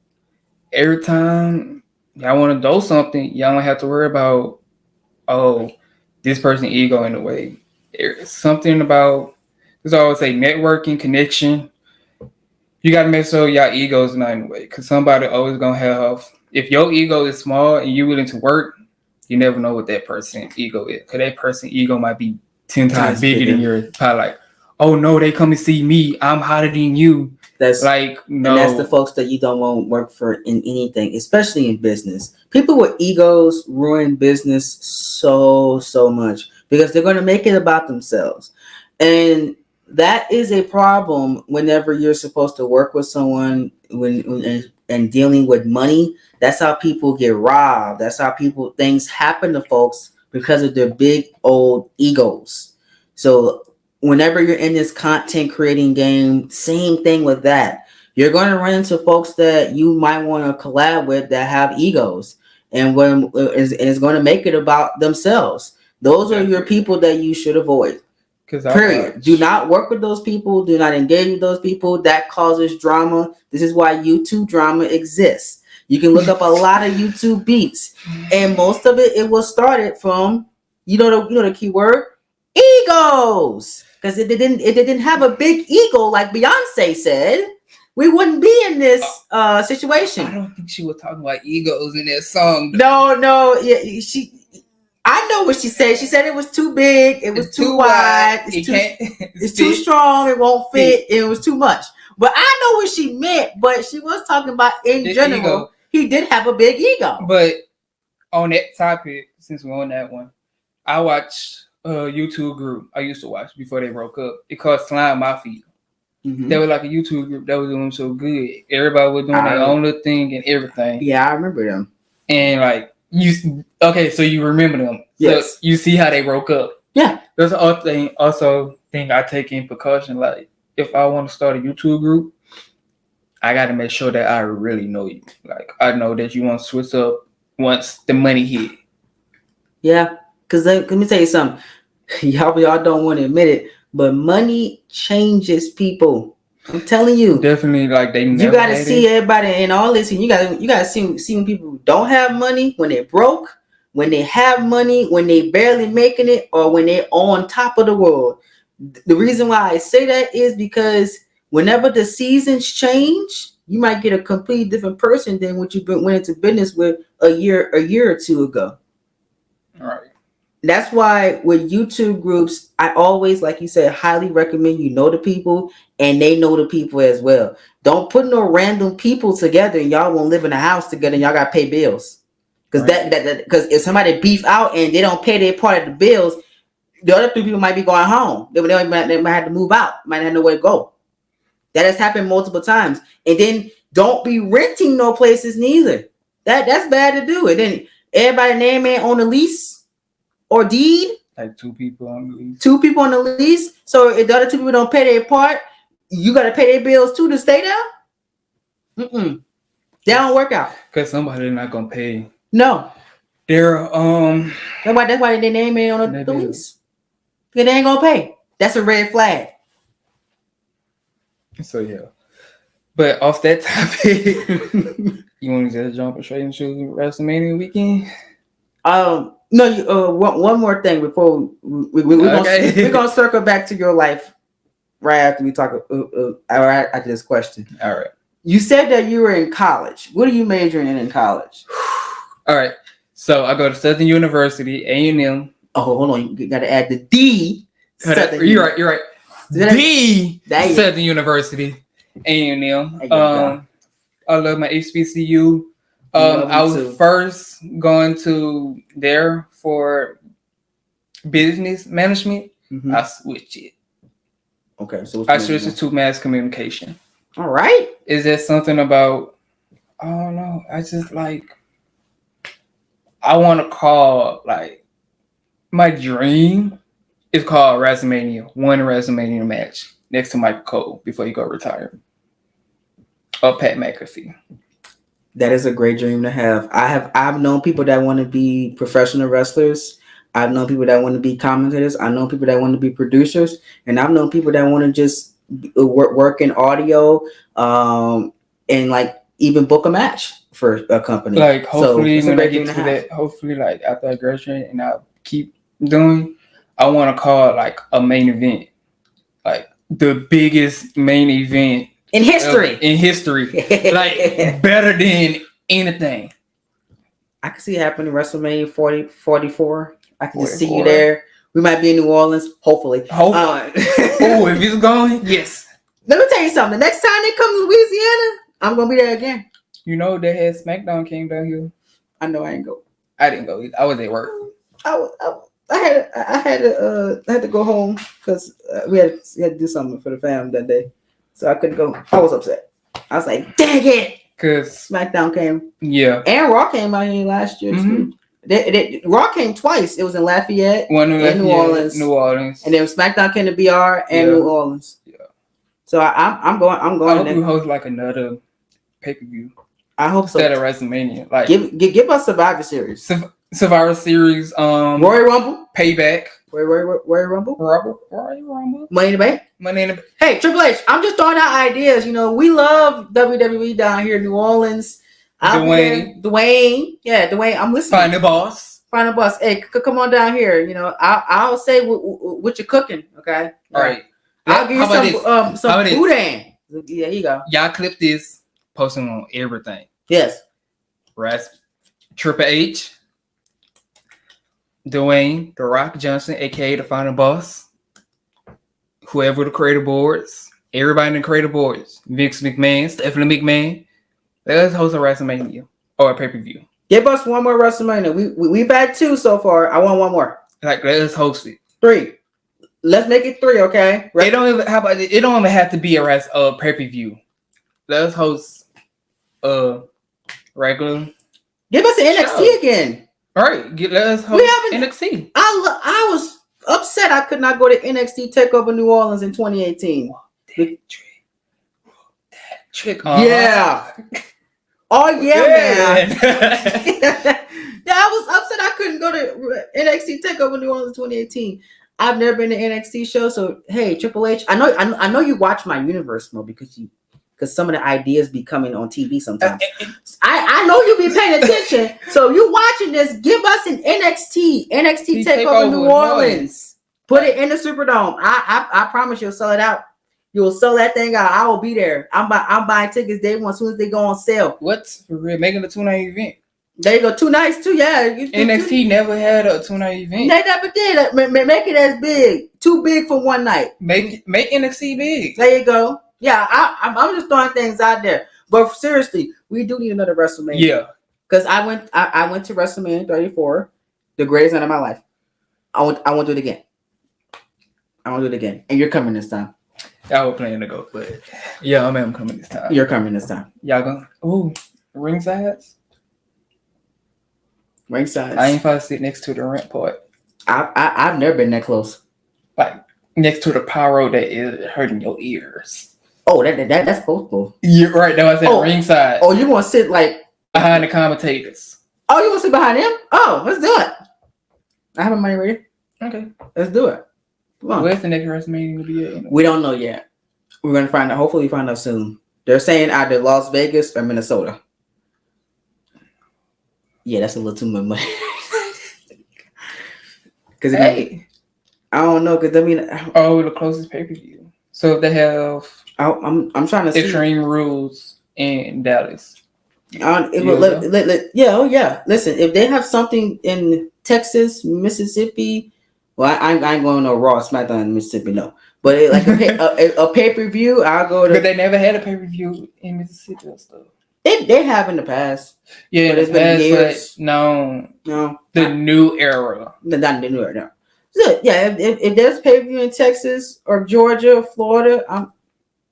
every time y'all want to do something, y'all don't have to worry about, oh, this person ego in the way. There's something about, there's always say networking, connection. You got to make sure y'all egos not in the way, because somebody always going to have, if your ego is small and you're willing to work, you never know what that person's ego is. Because that person's ego might be 10 times bigger than yours. Probably like, oh no, they come to see me. I'm hotter than you. That's like, no. And that's the folks that you don't want to work for in anything, especially in business. People with egos ruin business so much because they're going to make it about themselves. And that is a problem whenever you're supposed to work with someone and dealing with money. That's how people get robbed. That's how things happen to folks because of their big old egos. So whenever you're in this content creating game, same thing with that. You're going to run into folks that you might want to collab with that have egos, and it's going to make it about themselves. Those are your people that you should avoid. Period. Do not work with those people. Do not engage with those people. That causes drama. This is why YouTube drama exists. You can look up a lot of YouTube beats, and most of it was started from the key word, egos. Because if they didn't have a big ego like Beyonce said, we wouldn't be in this situation. I don't think she was talking about egos in that song. No, yeah, I know what she said. She said it was too big, it was too wide, it's too strong, it won't fit, it was too much. But I know what she meant. But she was talking about in general. Ego. He did have a big ego. But on that topic, since we're on that one, I watched YouTube group I used to watch before they broke up. It called Slime Mafia. They were like a YouTube group that was doing so good. Everybody was doing their own little thing and everything. Yeah, I remember them. And like so you remember them. Yes. So you see how they broke up. Yeah. There's also thing I take in precaution. Like if I want to start a YouTube group, I got to make sure that I really know you. Like I know that you want to switch up once the money hit. Yeah. Because let me tell you something. Y'all don't want to admit it, but money changes people. I'm telling you. Definitely, like they never. You gotta see everybody in all this, and you gotta see when people don't have money, when they're broke, when they have money, when they barely making it, or when they're on top of the world. The reason why I say that is because whenever the seasons change, you might get a completely different person than what you went into business with a year or two ago. All right. That's why with YouTube groups, I always, like you said, highly recommend you know the people and they know the people as well. Don't put no random people together and y'all won't live in a house together and y'all got to pay bills. Because because if somebody beef out and they don't pay their part of the bills, the other three people might be going home. They might have to move out, might not have nowhere to go. That has happened multiple times. And then don't be renting no places neither. That's bad to do. And then everybody name ain't on the lease or deed. Like 2 people on the lease. 2 people on the lease. So if the other 2 people don't pay their part, you got to pay their bills too to stay there. That don't work out. Because somebody not gonna pay. No. They're That's why their name ain't on the lease. Because they ain't gonna pay. That's a red flag. So yeah. But off that topic, you want to just jump straight into WrestleMania weekend? No. One more thing before we're gonna circle back to your life right after we talk. After this question. All right. You said that you were in college. What are you majoring in college? All right. So I go to Southern University, A&M. Oh, hold on. You got to add the D. You're right. The Southern University, A&M. I love my HBCU. I was first going to there for business management. Mm-hmm. I switched it. Okay, so I switched it to mass communication. All right. Is there something about? I don't know. I just I want to call my dream is called WrestleMania. One WrestleMania match next to Michael Cole before he go retire. Or Pat McAfee. That is a great dream to have. I've known people that want to be professional wrestlers. I've known people that want to be commentators. I know people that want to be producers, and I've known people that want to just work in audio, and even book a match for a company. Hopefully when I get to that, hopefully after I graduate and I keep doing, I want to call it a main event, the biggest main event in history. Better than anything. I can see it happening. WrestleMania 44. I can just see you there. We might be in New Orleans, hopefully. Oh, if it's going, yes. Let me tell you something. The next time they come to Louisiana, I'm gonna be there again. You know they had SmackDown came down here. I know I ain't go. I didn't go either. I was at work. I had to go home because we had to do something for the family that day, so I couldn't go. I was upset. I was like, dang it, because SmackDown came. Yeah, and Raw came out here last year too. Raw came twice. It was in Lafayette, in New Orleans, and then SmackDown came to BR and New Orleans. Yeah. So I'm going. I hope you host another pay-per-view. I hope so. Instead of WrestleMania, give us Survivor Series. Survivor Series. Royal Rumble. Payback. Royal Rumble. Royal Rumble. Money in the Bank. Money in the Bank. Hey, Triple H, I'm just throwing out ideas. We love WWE down here in New Orleans. Dwayne. Yeah, Dwayne. I'm listening. Find the boss. Hey, come on down here. I'll say what you're cooking. Okay. All right. I'll give you some boudin. Yeah, here you go. Y'all clip this. Post them on everything. Yes. Triple H. Dwayne The Rock Johnson, aka the final boss. Whoever the creative boards. Everybody in the creative boards. Vince McMahon, Stephanie McMahon. Let's host a WrestleMania or a pay-per-view. Give us one more WrestleMania. We've had 2 so far. I want one more. Let's host it. 3. Let's make it 3, okay? It don't even have to be a pay-per-view. Let's host regular. Give us an NXT again. All right, let's host NXT. I was upset I could not go to NXT TakeOver New Orleans in 2018. That trick. Yeah. Oh yeah, man. Yeah, I was upset I couldn't go to NXT TakeOver New Orleans in 2018. I've never been to NXT show, so hey, Triple H, I know you watch my universe more because because some of the ideas be coming on TV sometimes. I know you be paying attention. So you watching this, give us an NXT Takeover New Orleans. Put it in the Superdome. I promise you'll sell it out. You'll sell that thing out. I will be there. I'm buying tickets day one as soon as they go on sale. What's for real? Making a 2-night event. There you go. 2 nights too. Yeah. NXT never had a 2-night event. They never did. Make it as big. Too big for one night. Make NXT big. There you go. Yeah. I'm just throwing things out there. But seriously, we do need another WrestleMania. Yeah. Because I went to WrestleMania 34, the greatest night of my life. I won't do it again. And you're coming this time. I was planning to go, but yeah, I'm coming this time. You're coming this time. Y'all going? Ooh, ringsides. Ringside. I ain't probably sit next to the rent part. I've never been that close. Like next to the pyro that is hurting your ears. Oh, that's close. You're right. Now I said ringside. Oh, you want to sit like behind the commentators? Oh, you want to sit behind him? Oh, let's do it. I have my money ready. Okay, let's do it. Come on. Where's the next WrestleMania gonna be at? We don't know yet. We're gonna find out. Hopefully, find out soon. They're saying either Las Vegas or Minnesota. Yeah, that's a little too much money. Because I don't know. Because I mean, the closest pay-per-view. So if they have, I'm trying to see Extreme Rules in Dallas. Yeah. Listen, if they have something in Texas, Mississippi, well, I ain't going to Raw, SmackDown in Mississippi, no. But a pay-per-view, I'll go to. But they never had a pay-per-view in Mississippi or stuff. They have in the past. Yeah, but it's been years. No, the new era. Not the new era. No. So, yeah, if there's pay-per-view in Texas or Georgia or Florida,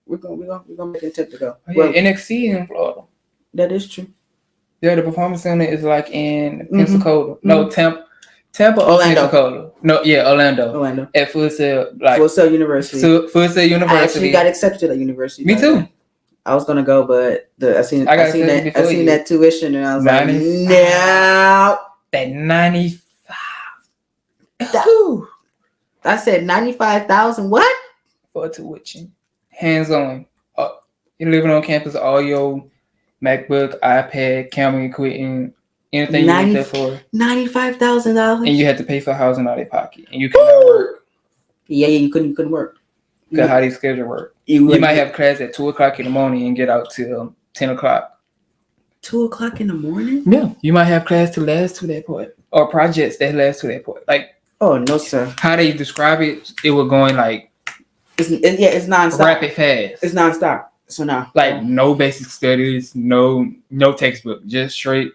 we're gonna make an attempt to go. Oh, yeah, well, NXT in Florida. That is true. Yeah, the Performance Center is like in Pensacola. Mm-hmm. No, Tampa or Pensacola. No, yeah, Orlando. At Full Sail, Full Sail University. Full Sail University. I actually got accepted to that university. Me too. I was gonna go, but I seen that tuition, and I was 95. Like, no. That 95. I said 95,000. What? For tuition, hands on. You're living on campus. All your MacBook, iPad, camera equipment, anything you need that for. $95,000. And you had to pay for housing out of pocket, and you couldn't work. Yeah, you couldn't work. Because how these schedule work. You might have class at 2:00 in the morning and get out till 10:00. 2:00 in the morning? Yeah. You might have class to last to that point. Or projects that last to that point. Like, oh no, sir. How they describe it, it was going like it's nonstop. Rapid fast. It's nonstop. So now. Like no basic studies, no textbook, just straight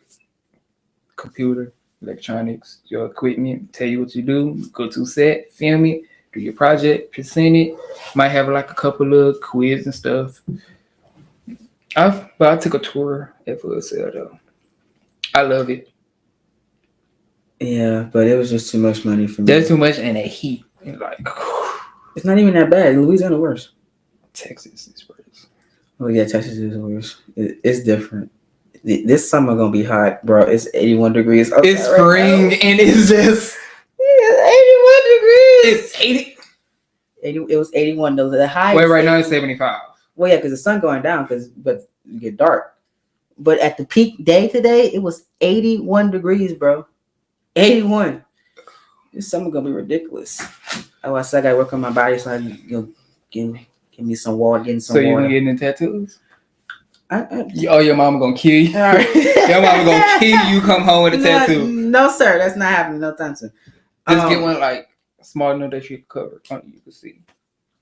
computer, electronics, your equipment, tell you what you do, go to set, film it. Do your project, present it. Might have like a couple of quiz and stuff. I took a tour at Full Sail though. I love it. Yeah, but it was just too much money for me. There's too much in the heat. Like, it's not even that bad. Louisiana worse. Texas is worse. Oh yeah, Texas is worse. It's different. This summer gonna be hot, bro. It's 81 degrees. It's spring and it's just. It's 81 degrees. It's 80. It was 81 though. The high. Wait, right now it's 75. Well, yeah, because the sun going down but you get dark. But at the peak day today, it was 81 degrees, bro. 81. This summer gonna be ridiculous. Oh, I said I gotta work on my body, so I give me some water, getting some water. So you gonna get into tattoos? Your mama gonna kill you. Your mama gonna kill you. Come home with a tattoo. No, sir, that's not happening. No time soon. Just get one like small enough that you can cover. You can see.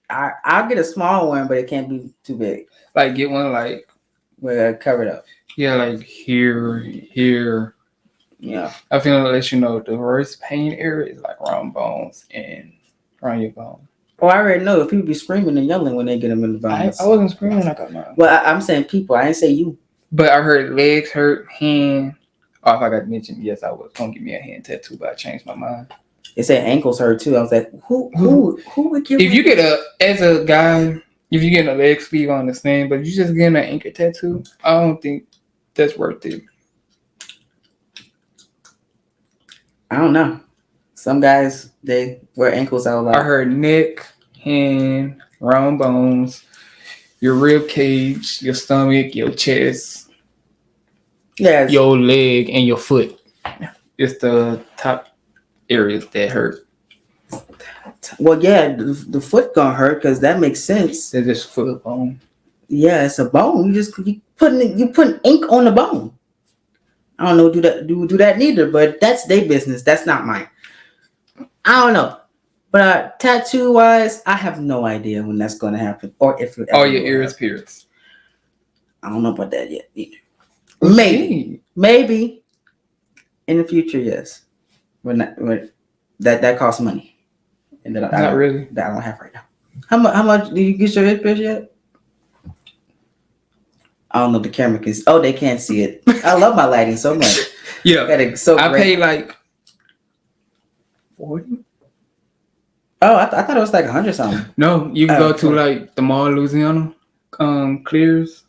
I'll get a small one, but it can't be too big. Like get one like where cover it up. Yeah, like here. Yeah. I feel to let you know the worst pain area is like around bones and around your bone. Oh, I already know. People be screaming and yelling when they get them in the bones. I wasn't screaming when I got mine. Well, I'm saying people. I didn't say you. But I heard legs hurt, hand. Oh, if I got to mention, yes, I was gonna give me a hand tattoo, but I changed my mind. It said ankles hurt too. I was like, who would give? If you get as a guy, if you get a leg sleeve on the same, but you just getting an ankle tattoo, I don't think that's worth it. I don't know. Some guys they wear ankles out a lot. I heard neck, hand, round bones. your rib cage, your stomach, your chest, Yes. your leg, and your foot. It's the top areas that hurt. Well, yeah, the foot gonna hurt because that makes sense. They're just foot bone. Yeah, it's a bone. You putting ink on the bone. I don't know do that neither, but that's their business. That's not mine. I don't know. But tattoo wise, I have no idea when that's gonna happen or if it Your ears pierced. I don't know about that yet either. Maybe in the future, yes. When that costs money, and that not really. That I don't have right now. How much do you get your ears pierced yet? I don't know. The camera can. Oh, they can't see it. I love my lighting so much. Yeah, I paid like 40. Oh, I thought it was like 100 something. No, you can go to like the mall in Louisiana, Claire's,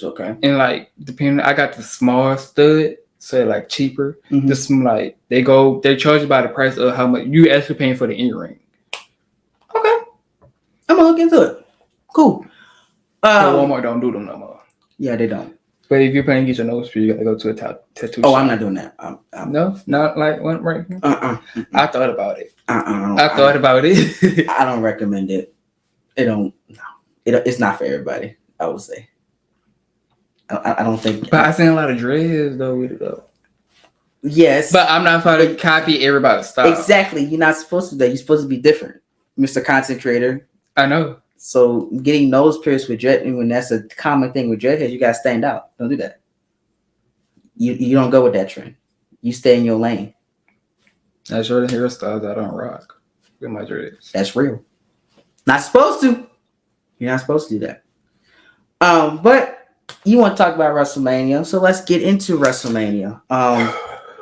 okay. and like depending, I got the small stud, so like cheaper. Mm-hmm. Just like they charge you by the price of how much you actually paying for the earring. Okay, I'm gonna look into it. Cool. Walmart don't do them no more. Yeah, they don't. But if you're planning to get your nose pierced, you gotta go to a tattoo shop. Oh, I'm not doing that. No, not like one right here. I thought about it. I thought about it. I don't recommend it. It's not for everybody. I would say. I don't think. But I seen a lot of dreads though with it though. Yes, but I'm not trying to copy everybody's style. Exactly, you're not supposed to do that. You're supposed to be different, Mr. Content Creator. I know. So getting nose pierced with dread, when that's a common thing with dreadheads, you gotta stand out. Don't do that. You don't go with that trend. You stay in your lane. That's certain hairstyles I don't rock with my dreads. That's real. Not supposed to. You're not supposed to do that. But you want to talk about WrestleMania, so let's get into WrestleMania.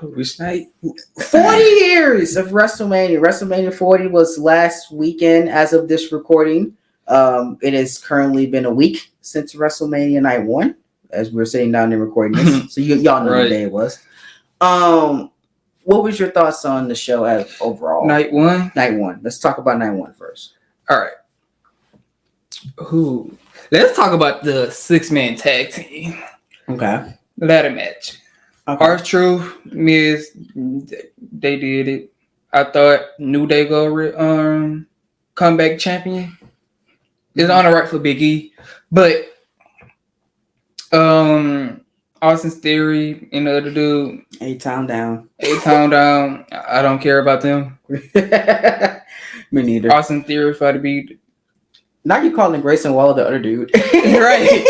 Which night? 40 years of WrestleMania. WrestleMania 40 was last weekend as of this recording. It has currently been a week since WrestleMania Night 1, as we're sitting down and recording this. So y'all know what day it was. What was your thoughts on the show as overall? Night 1? Night 1. Let's talk about Night 1 first. All right. Let's talk about the 6-man tag team. Okay. Ladder match. Okay. R-Truth, Miz, they did it. I thought New Day comeback champion is on the right for Big E, but Austin's Theory and the other dude, A-Town Down. I don't care about them. Me neither. Austin Theory tried to be. Now you calling Grayson Waller the other dude, right?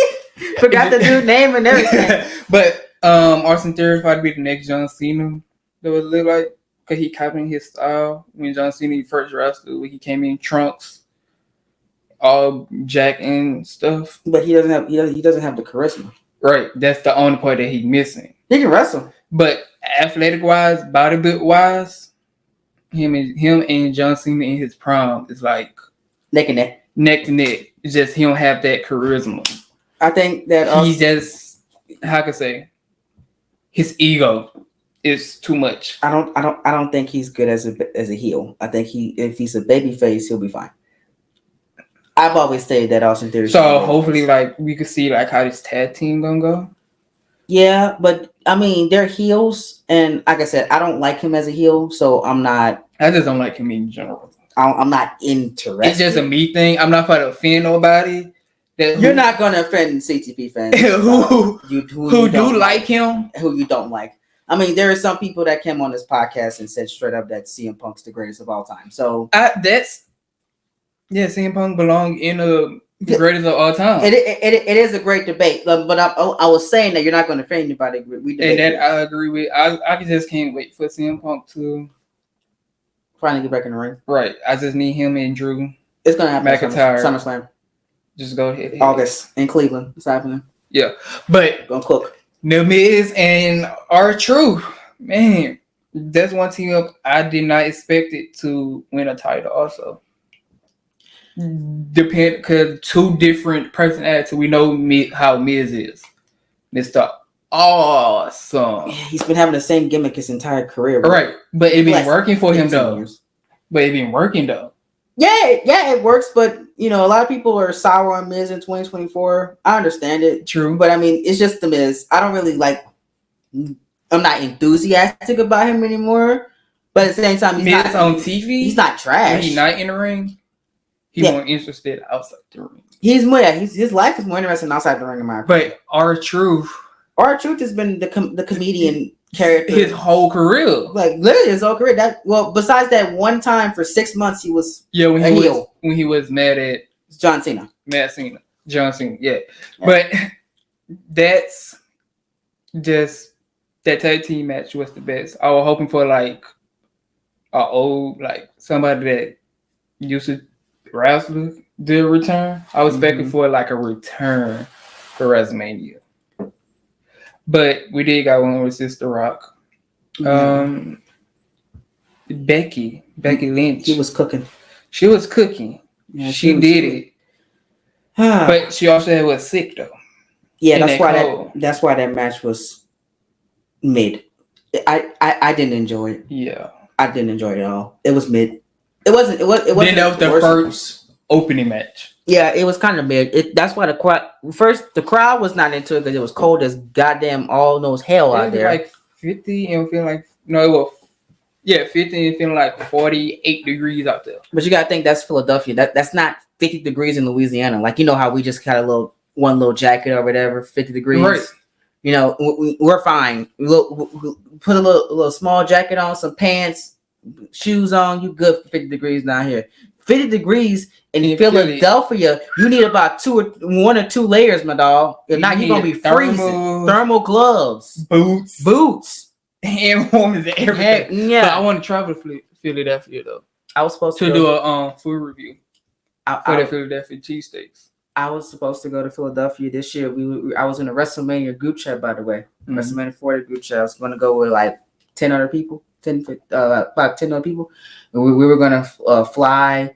Forgot the dude name and everything. But Austin Theory tried to be the next John Cena. That was look like because he copied his style when John Cena first wrestled. When he came in trunks, all jack and stuff. But he doesn't have the charisma. Right, that's the only part that he's missing. He can wrestle, but athletic wise, bodybuild wise, him and John Cena in his prime is like neck and neck. Neck to neck. It's just he don't have that charisma. I think that he just how can I say his ego is too much. I don't think he's good as a heel. I think if he's a baby face, he'll be fine. I've always said that Austin Theory. So hopefully, like we could see like how this tag team gonna go. Yeah, but I mean they're heels, and like I said, I don't like him as a heel, so I'm not. I just don't like him in general. I'm not interested. It's just a me thing. I'm not trying to offend nobody. You're not gonna offend CTP fans who do like him, who you don't like. I mean, there are some people that came on this podcast and said straight up that CM Punk's the greatest of all time. So CM Punk belong in the greatest of all time. It is a great debate, but I was saying that you're not going to offend anybody. And that I agree with. I just can't wait for CM Punk to finally get back in the ring. Right. I just need him and Drew. It's going to happen. McIntyre. SummerSlam. Just go ahead. August in Cleveland. It's happening. Yeah, but gonna cook. The Miz and R-Truth, man, that's one team up. I did not expect it to win a title. Also, because two different personalities. We know how Miz is, Mr. Awesome. Yeah, he's been having the same gimmick his entire career. Right, but it been working for him though. But it been working though. Yeah, it works, but a lot of people are sour on Miz in 2024. I understand it. True. But I mean, it's just the Miz. I don't really like. I'm not enthusiastic about him anymore. But at the same time, Miz on TV. He's not trash. When he's not in the ring, he's more interested outside the ring. His life is more interesting outside the ring, in my opinion. But R-Truth has been the comedian character his whole career, like literally his whole career. Besides that one time for 6 months, he was when he was mad at John Cena. Yeah. But that's just that tag team match was the best. I was hoping for like somebody that used to wrestle the return. I was expecting for like a return for WrestleMania. But we did got one with Sister Rock. Becky Lynch. She was cooking. She was cooking. Yeah, she did it. But she also was sick though. Yeah, that's why that match was mid. I didn't enjoy it. Yeah. I didn't enjoy it at all. It was mid. It wasn't. Then that was the first opening match. Yeah, it was kind of mid. That's why the crowd was not into it because it was cold as goddamn all knows hell out there. Like 50 and feeling like it was 50 and feeling like 48 degrees out there. But you gotta think that's Philadelphia. That's not 50 degrees in Louisiana. Like how we just got one little jacket or whatever, 50 degrees. Right. We're fine. Put a little small jacket on, some pants, shoes on. You good for 50 degrees down here. 50 degrees in Philadelphia, you need about 1 or 2 layers, my dog. If not, you're gonna be freezing. Thermal gloves, boots, hand warmers, and everything. Yeah, but I want to travel to Philadelphia though. I was supposed to do a food review for the Philadelphia cheesesteaks. I was supposed to go to Philadelphia this year. I was in a WrestleMania group chat, by the way. WrestleMania 40 group chat. I was going to go with like 10 other people, about 10 other people. And we were going to fly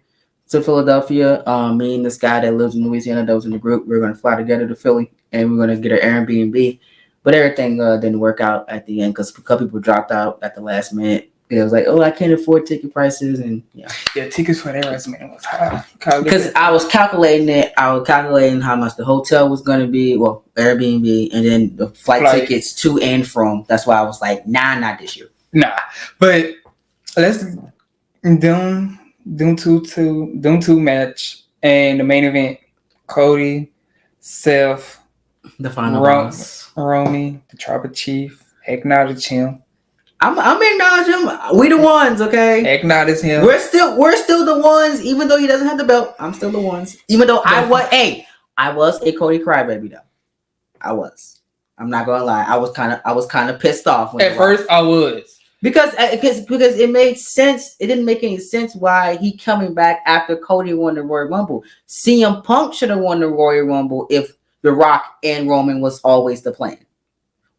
to Philadelphia. Me and this guy that lives in Louisiana that was in the group, we were going to fly together to Philly, and we are going to get an Airbnb. But everything didn't work out at the end because a couple people dropped out at the last minute. It was like, oh, I can't afford ticket prices, and tickets for that WrestleMania was high. Because I was calculating it. I was calculating how much the hotel was going to be, well, Airbnb, and then the flight tickets to and from. That's why I was like, nah, not this year. Nah, but let's do two match and the main event. Cody, Seth, the final boss, Romy, the Tribal Chief, acknowledge him. I'm acknowledging him. We the ones, okay? Acknowledge him. We're still the ones, even though he doesn't have the belt. I'm still the ones. Even though I was a Cody crybaby though. I was. I'm not gonna lie. I was kind of pissed off at first. I was because it made sense. It didn't make any sense why he coming back after Cody won the Royal Rumble. CM Punk should have won the Royal Rumble if The Rock and Roman was always the plan.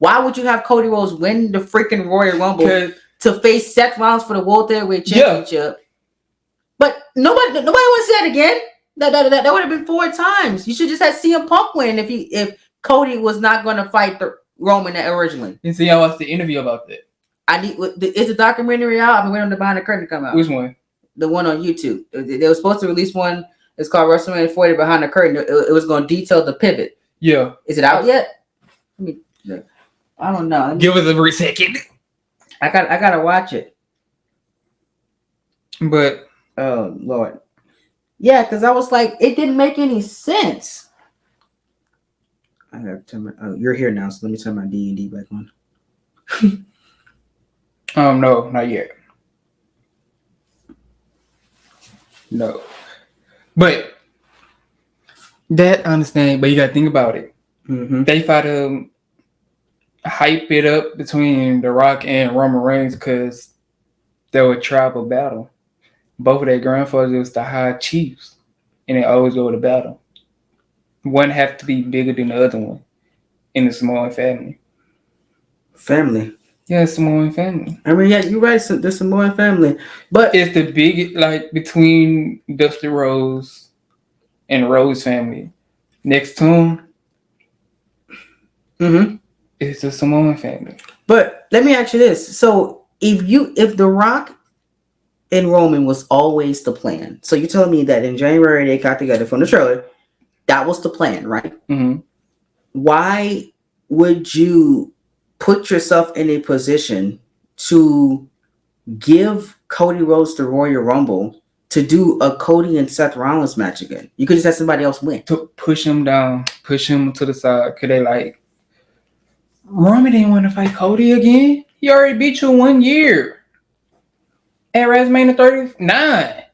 Why would you have Cody Rhodes win the freaking Royal Rumble to face Seth Rollins for the World Heavyweight Championship? Yeah. But nobody wants to see that again. That would have been 4 times. You should just have CM Punk win if Cody was not going to fight the Roman originally. And see, I watched the interview about that. Is the documentary out? I've been waiting on the Behind the Curtain to come out. Which one? The one on YouTube. They were supposed to release one. It's called WrestleMania 40 Behind the Curtain. It was going to detail the pivot. Yeah. Is it out yet? I don't know. Give us a second. I gotta watch it. But oh Lord, yeah, because I was like, it didn't make any sense. I gotta turn my. Oh, you're here now, so let me turn my D&D back on. No, not yet. No, but that I understand. But you gotta think about it. Mm-hmm. They fought hype it up between The Rock and Roman Reigns because they were a tribal battle. Both of their grandfathers was the High Chiefs, and they always go to battle. One have to be bigger than the other one in the Samoan family. Family? Yeah, Samoan family. I mean, yeah, you're right. So the Samoan family, but it's the big between Dusty Rhodes and Rhodes family. Next to him. Mm-hmm. It's the Samoan family. But let me ask you this. So if The Rock and Roman was always the plan. So you're telling me that in January they got together from the trailer. That was the plan, right? Mm-hmm. Why would you put yourself in a position to give Cody Rhodes the Royal Rumble to do a Cody and Seth Rollins match again? You could just have somebody else win. To push him down, push him to the side. Could they like Roman didn't want to fight Cody again? He already beat you 1 year at WrestleMania 39. Yeah,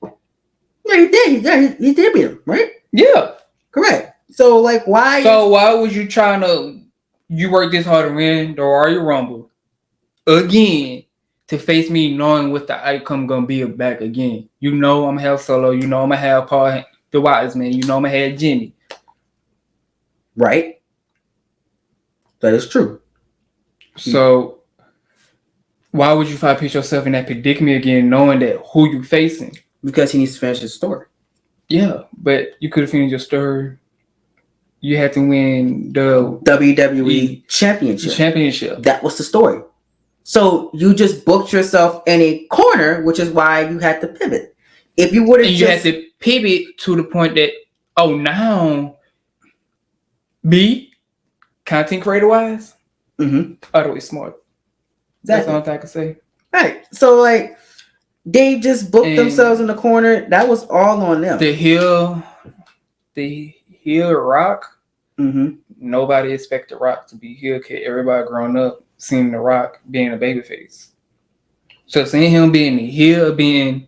he did. He did beat him, right? Yeah. Correct. So, like, why? So why was you trying to? You work this hard to win the Royal Rumble again to face me, knowing what the outcome gonna be back again. You know I'm gonna have Solo. You know I'm gonna have Paul, the Wise Man. You know I'm gonna have Jimmy. Right. That is true. So why would you try to put yourself in that predicament again, knowing that who you facing? Because he needs to finish his story. Yeah, but you could have finished your story. You had to win the WWE Championship. That was the story. So you just booked yourself in a corner, which is why you had to pivot. If you would have, you had to pivot to the point that now content creator wise, utterly smart. That's all I can say. Right. So like they just booked themselves in the corner. That was all on them. The heel Rock. Nobody expected Rock to be heel. Cause everybody growing up seeing the Rock being a babyface. So seeing him being the heel, being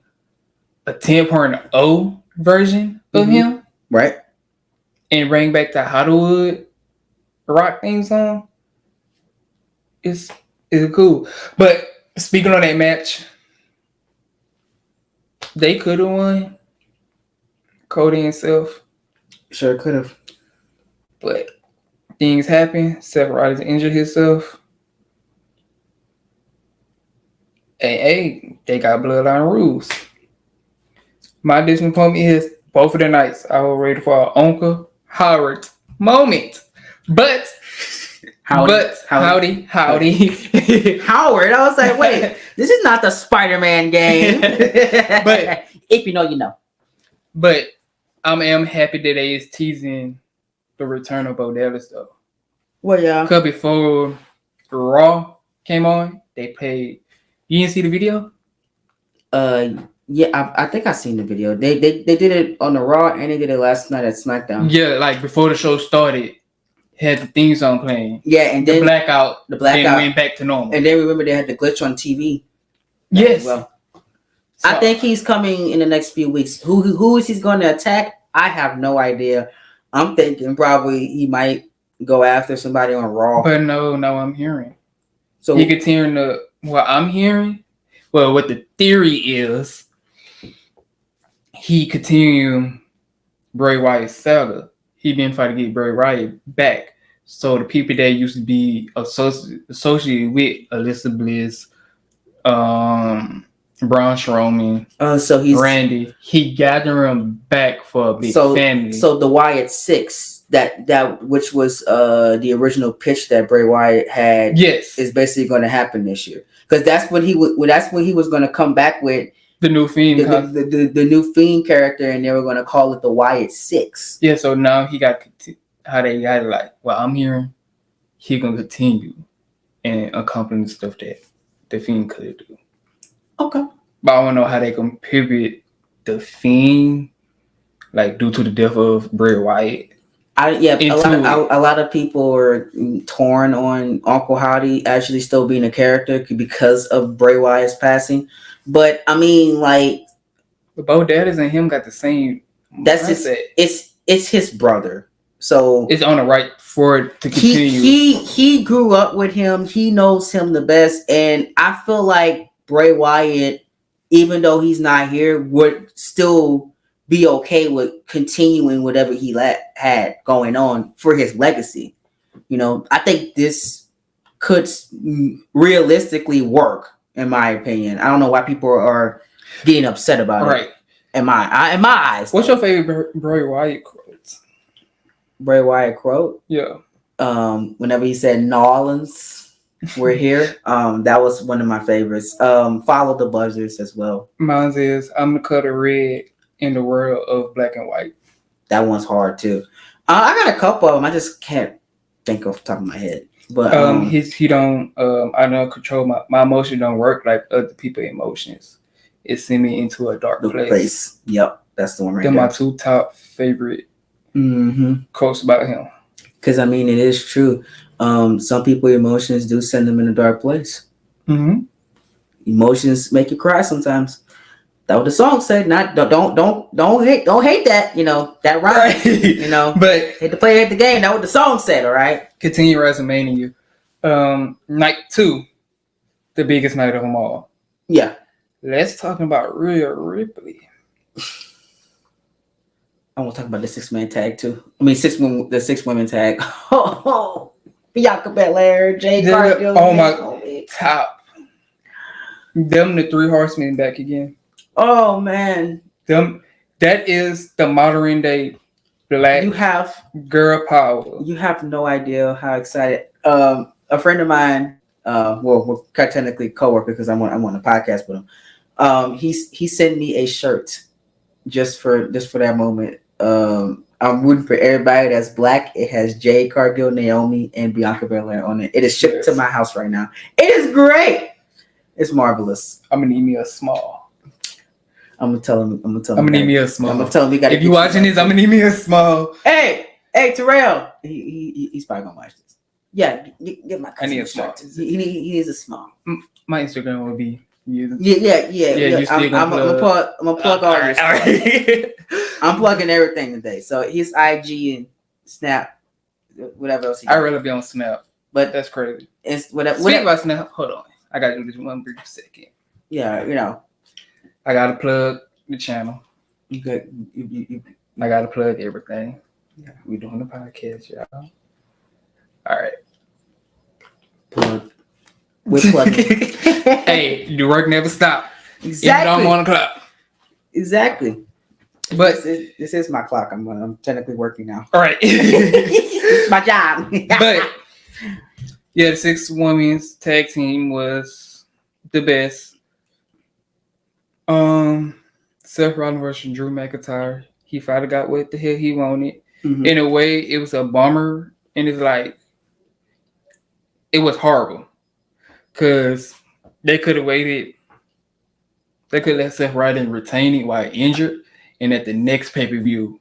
a 10.0 version of him, right, and bring back the Hollywood Rock theme song, it's cool. But speaking on that match, they could have won. Cody and Seth. Sure could have. But things happen. Seth Rollins injured himself. Hey, they got bloodline rules. My disappointment is both of the nights I was ready for an Uncle Howard moment. But howdy. Howard. I was like, wait, this is not the Spider-Man game. But if you know, you know. But I am happy that they is teasing the return of Bo Dallas though. Well, yeah. Because before Raw came on, they played. You didn't see the video? Yeah, I think I seen the video. They did it on the Raw and they did it last night at SmackDown. Yeah, like before the show started, had the theme song playing. Yeah, and then the blackout then went back to normal. And then remember they had the glitch on TV. Yes. Well, so, I think he's coming in the next few weeks. Who is he going to attack? I have no idea. I'm thinking probably he might go after somebody on Raw. But no, I'm hearing. So he continuing to what I'm hearing. Well, what the theory is, he continued Bray Wyatt's saga. He been fighting to get Bray Wyatt back. So the people that used to be associated with Alyssa Bliss, Braun Strowman, so he's Randy, he gathered them back for a big family. So the Wyatt 6, that which was the original pitch that Bray Wyatt had, yes, is basically going to happen this year. Because that's when he was going to come back with the new Fiend, the new Fiend character, and they were going to call it the Wyatt 6. Yeah, so now he got how they got it. Like, well, I'm hearing he gonna continue and accomplish stuff that the Fiend could do. Okay, but I don't know how they can pivot the Fiend, like due to the death of Bray Wyatt. A lot of people are torn on Uncle Howdy actually still being a character because of Bray Wyatt's passing. But I mean, like, Bo Dallas and him got the same. That's mindset. It's his brother, so it's on the right for it to continue. He grew up with him. He knows him the best, and I feel like Bray Wyatt, even though he's not here, would still be okay with continuing whatever he had going on for his legacy. You know, I think this could realistically work, in my opinion. I don't know why people are getting upset about it. In my eyes. What's your favorite Bray Wyatt quote? Bray Wyatt quote? Yeah. Whenever he said Nolans. We're here. That was one of my favorites. Follow the buzzers as well. Mine is I'm the color red in the world of black and white. That one's hard too. I got a couple of them. I just can't think off the top of my head. But he don't I don't control my emotion don't work like other people's emotions. It sent me into a dark place. Yep, that's the one right They're there. my two top favorite Mm-hmm. quotes about him. Because I mean, it is true. Some people emotions do send them in a dark place. Mm-hmm. Emotions make you cry sometimes. That's what the song said. Not don't hate that. You know that right. You know, but hate the player, hate the game. That's what the song said. All right. Continue WrestleMania. Night 2, the biggest night of them all. Yeah. Let's talk about Rhea Ripley. I want to talk about the 6-man tag too. I mean, the 6-women tag. Oh, Bianca Belair, Jade Cargill. Oh my top. Them the 3 horsemen back again. Oh man. That is the modern day black girl power. You have no idea how excited. A friend of mine, we're technically co-worker because I'm on a podcast with him. He sent me a shirt just for that moment. I'm rooting for everybody that's black. It has Jade Cargill, Naomi, and Bianca Belair on it. It is shipped to my house right now. It is great. It's marvelous. I'm gonna need me a small. I'm gonna tell him. I'm gonna need me a small. I'm gonna tell him we got. If you watching this, I'm gonna need me a small. Hey, Terrell. He's probably gonna watch this. Yeah, get my cousin. I need a small. He needs a small. My Instagram will be. Yeah. I'm gonna plug all this. Right. I'm plugging everything today. So his IG and Snap, whatever else. I'd rather be on Snap, but that's crazy. It's whatever. Speaking about Snap, hold on. I gotta do this one brief second. Yeah, you know. I gotta plug the channel. You good? I gotta plug everything. Yeah. We doing the podcast, y'all. All right. Plug. We're plugging. Hey, the work never stop. Exactly. Even on 1 o'clock. Exactly. But this is my clock. I'm technically working now. All right. It's my job. But yeah, the 6 women's tag team was the best. Seth Rollins versus Drew McIntyre. He finally got what the hell he wanted. Mm-hmm. In a way, it was a bummer, and it's like it was horrible because they could have waited. They could let Seth Rollins retain it while injured, and at the next pay-per-view,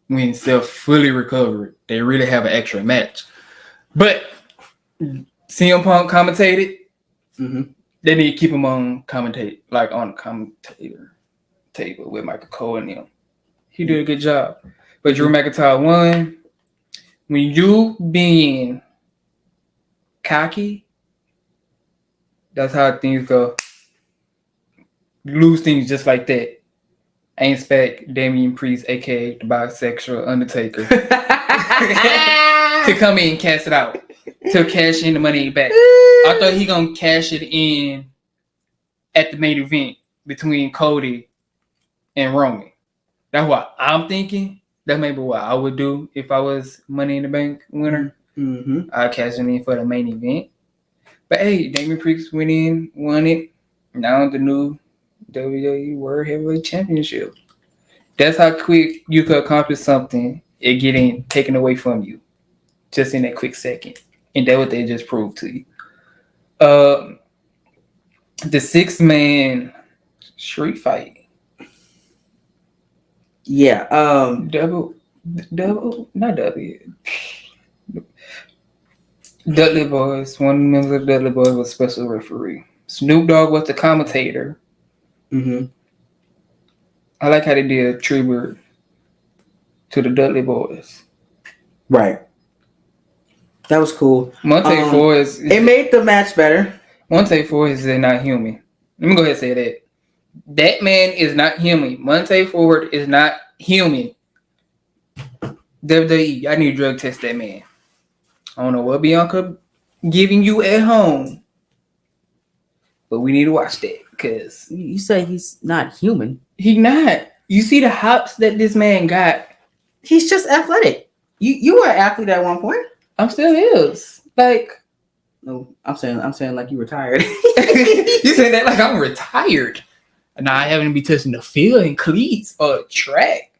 when Seth fully recovered, they really have an extra match. But CM Punk commentated. Mm-hmm. They need to keep him on commentate, like on the commentator table with Michael Cole and him. He did a good job. But Drew McIntyre won. When you being cocky, that's how things go. You lose things just like that. I expect Damian Priest, aka the bisexual Undertaker, to come in and cash it out. To cash in the money back. I thought he gonna cash it in at the main event between Cody and Roman. That's what I'm thinking. That may be what I would do if I was Money in the Bank winner. Mm-hmm. I'd cash it in for the main event. But hey, Damian Priest went in, won it. Now the new WWE World Heavyweight Championship. That's how quick you could accomplish something. It getting taken away from you. Just in that quick second. And that's what they just proved to you. The 6-man street fight. Yeah. Not W. Dudley Boys. One of the members of Dudley Boys was special referee. Snoop Dogg was the commentator. Mm-hmm. I like how they did a tribute to the Dudley Boys. Right. That was cool. Monte Ford is... It made the match better. Monte Ford is not human. Let me go ahead and say that. That man is not human. Monte Ford is not human. WWE, I need to drug test that man. I don't know what Bianca giving you at home. But we need to watch that. Because... You say he's not human. He not. You see the hops that this man got. He's just athletic. You were an athlete at one point. I'm still is. Like, No, I'm saying like you retired. You saying that like I'm retired. And I haven't be touching the field and cleats or track.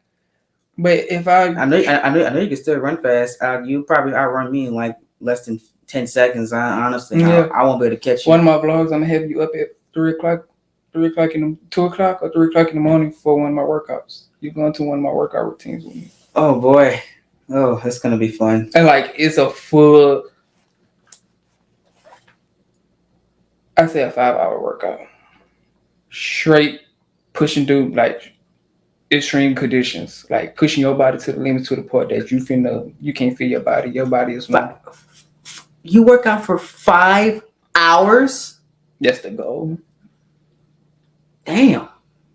But if I know you can still run fast. You probably outrun me in like less than 10 seconds. Honestly, Yeah. I won't be able to catch you. One of my vlogs, I'm gonna have you up at 2 o'clock in the 2 o'clock or 3 o'clock in the morning for one of my workouts. You're going to one of my workout routines with me. Oh boy. Oh, that's gonna be fun. And like it's a full, I say a 5-hour workout. Straight pushing through like extreme conditions, like pushing your body to the limit to the point that you can't feel your body. Your body is normal. You work out for 5 hours? That's the goal. Damn.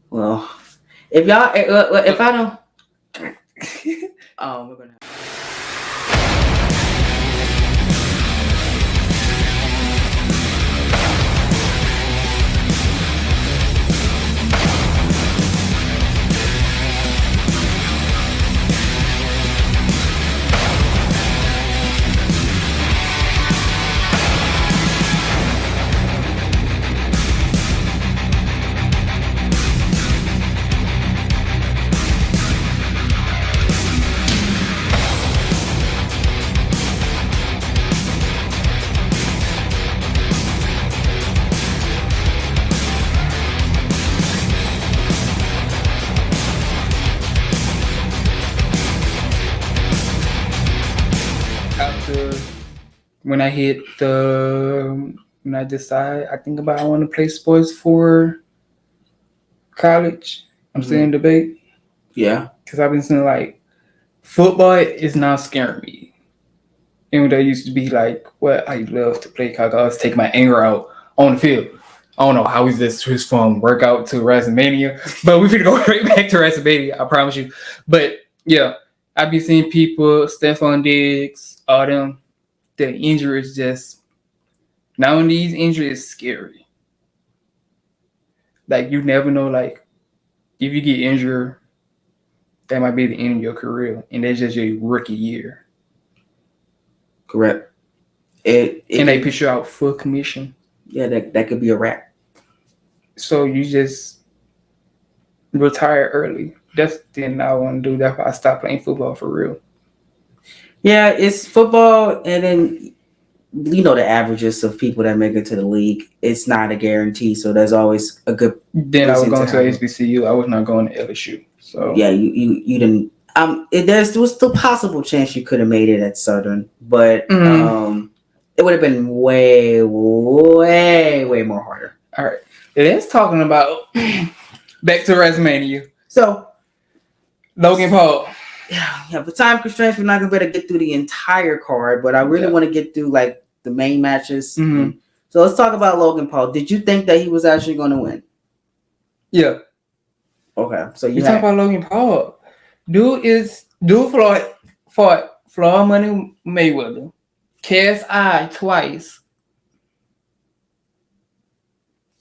Well, if I don't, we're gonna. After when I decide, I think about I want to play sports for college. I'm still in debate. Yeah. Because I've been saying like football is not scaring me. And that used to be like what I love to play because I always take my anger out on the field. I don't know how is this switch from workout to WrestleMania, but we're gonna go right back to WrestleMania, I promise you. But yeah, I've been seeing people, Stephon Diggs, all them, the injuries just nowadays injury is scary. Like you never know, like if you get injured, that might be the end of your career, and that's just your rookie year. Correct. And they push you out full commission. Yeah, that could be a wrap. So you just retire early. That's the thing I want to do. That's why I stopped playing football for real. Yeah, it's football, and then you know the averages of people that make it to the league. It's not a guarantee, so there's always a good. Then I was going to HBCU. I was not going to LSU. So yeah, you didn't. There was still possible chance you could have made it at Southern, but it would have been way more harder. All right, let's talking about back to WrestleMania. So Logan Paul. Yeah, for time constraints, we're not gonna be able to get through the entire card, but I really want to get through like the main matches. Mm-hmm. So let's talk about Logan Paul. Did you think that he was actually going to win? Yeah. Okay, so you talk about Logan Paul. Dude fought Floyd Money Mayweather, KSI twice.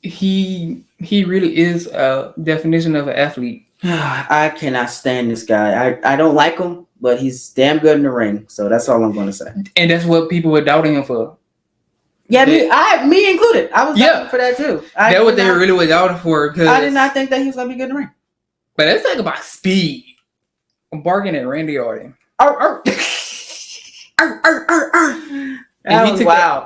He really is a definition of an athlete. I cannot stand this guy. I don't like him, but he's damn good in the ring. So that's all I'm going to say. And that's what people were doubting him for. Yeah, me included. I was doubting for that too. That's what they really were doubting for. I did not think that he was going to be good in the ring. But let's talk about speed. I'm barking at Randy Orton. Wow.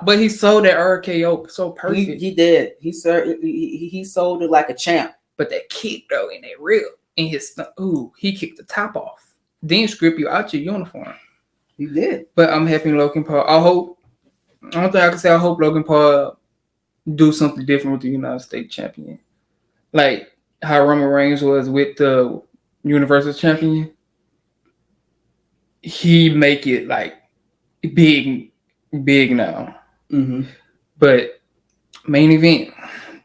But he sold that RKO so perfect. He did. He sold it like a champ. But that kick though in that rib in his he kicked the top off. Then strip you out your uniform. He did. But I'm happy Logan Paul. I hope Logan Paul do something different with the United States champion. Like how Roman Reigns was with the Universal Champion. He make it like big now. Mm-hmm. But main event,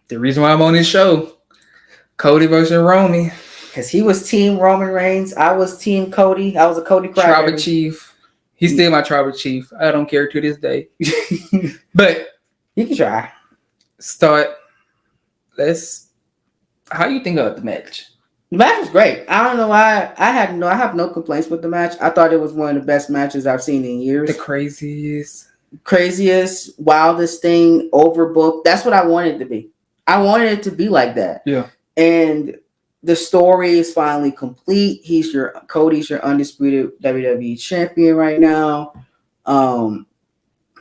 the reason why I'm on this show, Cody versus Roman. Because he was team Roman Reigns. I was team Cody. I was a Cody Crybaby. Tribal Chief. He's still my tribal chief. I don't care to this day. But you can try. How you think of the match? The match was great. I don't know why. I have no complaints with the match. I thought it was one of the best matches I've seen in years. The craziest. craziest, wildest thing, overbooked. That's what I wanted it to be. I wanted it to be like that. Yeah. And the story is finally complete. Cody's your undisputed WWE champion right now. The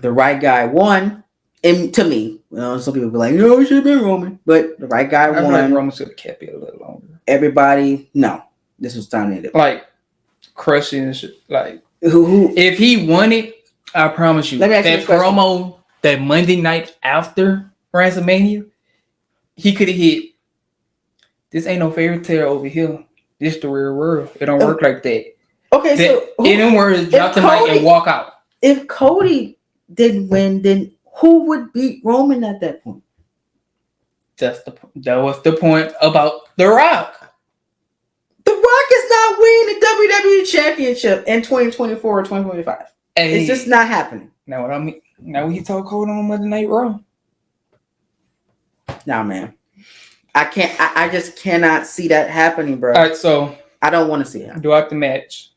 right guy won. And to me, some people be like, no, it should have been Roman. But the right guy I feel won. like Roman should have kept it a little longer. Everybody, no. This was time to end it. Like, crushing and shit. Like, who if he won it, I promise you, Let me ask you that this question. promo, that Monday night after WrestleMania, he could have hit, this ain't no fairy tale over here. This the real world. It don't work like that. Okay, so in them words, drop the mic and walk out. If Cody didn't win, then who would beat Roman at that point? That was the point about The Rock. The Rock is not winning the WWE Championship in 2024 or 2025. Hey, it's just not happening. Now what I mean? Now when he told Cody on Monday Night Raw. Nah, man. I can't. I just cannot see that happening, bro. All right, so I don't want to see it. Throughout the match,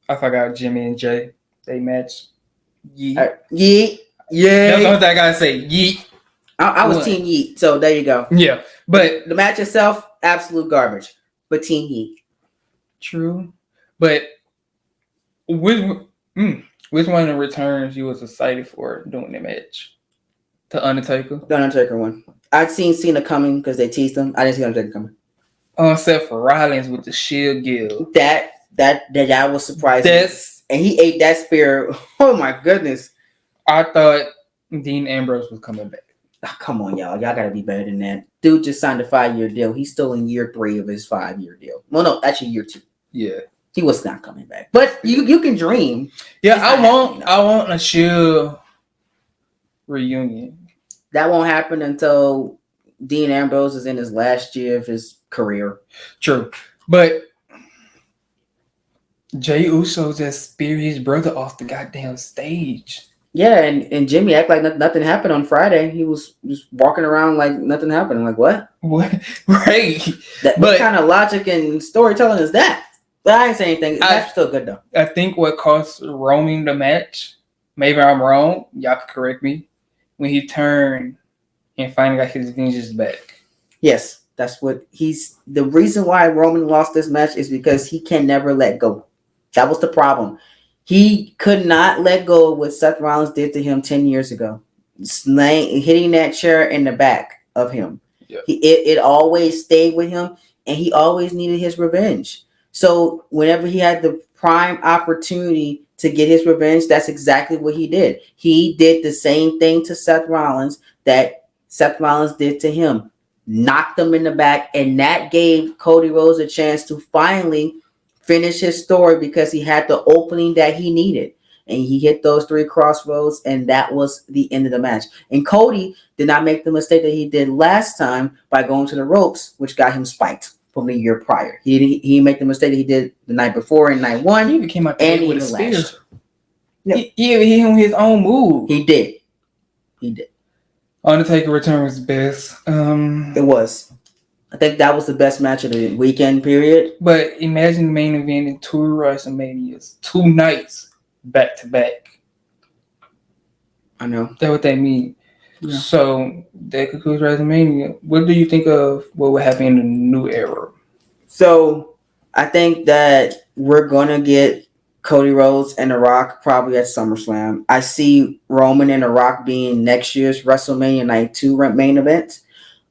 I forgot Jimmy and Jay. They match. Yeet. Yeet. Yeah. That's the only thing I gotta say. Yeet. I was Team Yeet, so there you go. Yeah, but the match itself, absolute garbage. But Team Yeet. True, but which one of the returns you was excited for doing the match? The Undertaker. The Undertaker one. I'd seen Cena coming because they teased him. I didn't see Undertaker coming. Except for Rollins with the Shield Guild. That was surprising. And he ate that spear. Oh my goodness. I thought Dean Ambrose was coming back. Oh, come on, y'all. Y'all gotta be better than that. Dude just signed a 5-year deal. He's still in year 3 of his 5-year deal. Well, no, actually year 2. Yeah. He was not coming back. But you can dream. Yeah, I want a Shield reunion. That won't happen until Dean Ambrose is in his last year of his career. True. But Jey Uso just speared his brother off the goddamn stage. Yeah, and Jimmy act like nothing happened on Friday. He was just walking around like nothing happened. I'm like, what? What? Right. What kind of logic and storytelling is that? But I ain't saying anything. That's still good, though. I think what cost Roman the match, maybe I'm wrong, y'all can correct me, when he turned and finally got his vengeance back. Yes, that's what the reason why Roman lost this match is because he can never let go. That was the problem. He could not let go of what Seth Rollins did to him 10 years ago. Hitting that chair in the back of him. Yeah. It always stayed with him, and he always needed his revenge. So whenever he had the prime opportunity to get his revenge, that's exactly what he did. He did the same thing to Seth Rollins that Seth Rollins did to him. Knocked him in the back, and that gave Cody Rhodes a chance to finally finish his story because he had the opening that he needed. And he hit those 3 crossroads, and that was the end of the match. And Cody did not make the mistake that he did last time by going to the ropes, which got him spiked from the year prior. He didn't make the mistake that he did the night before in night 1. He came out and with a spear. Yep. He hit him his own move. He did. Undertaker return was best. It was. I think that was the best match of the weekend period. But imagine the main event in 2 WrestleManias, 2 nights back to back. I know. That's what they mean. Yeah. So that concludes WrestleMania. What do you think of what would happen in the new era? So I think that we're gonna get Cody Rhodes and The Rock probably at SummerSlam. I see Roman and The Rock being next year's WrestleMania Night 2 main event.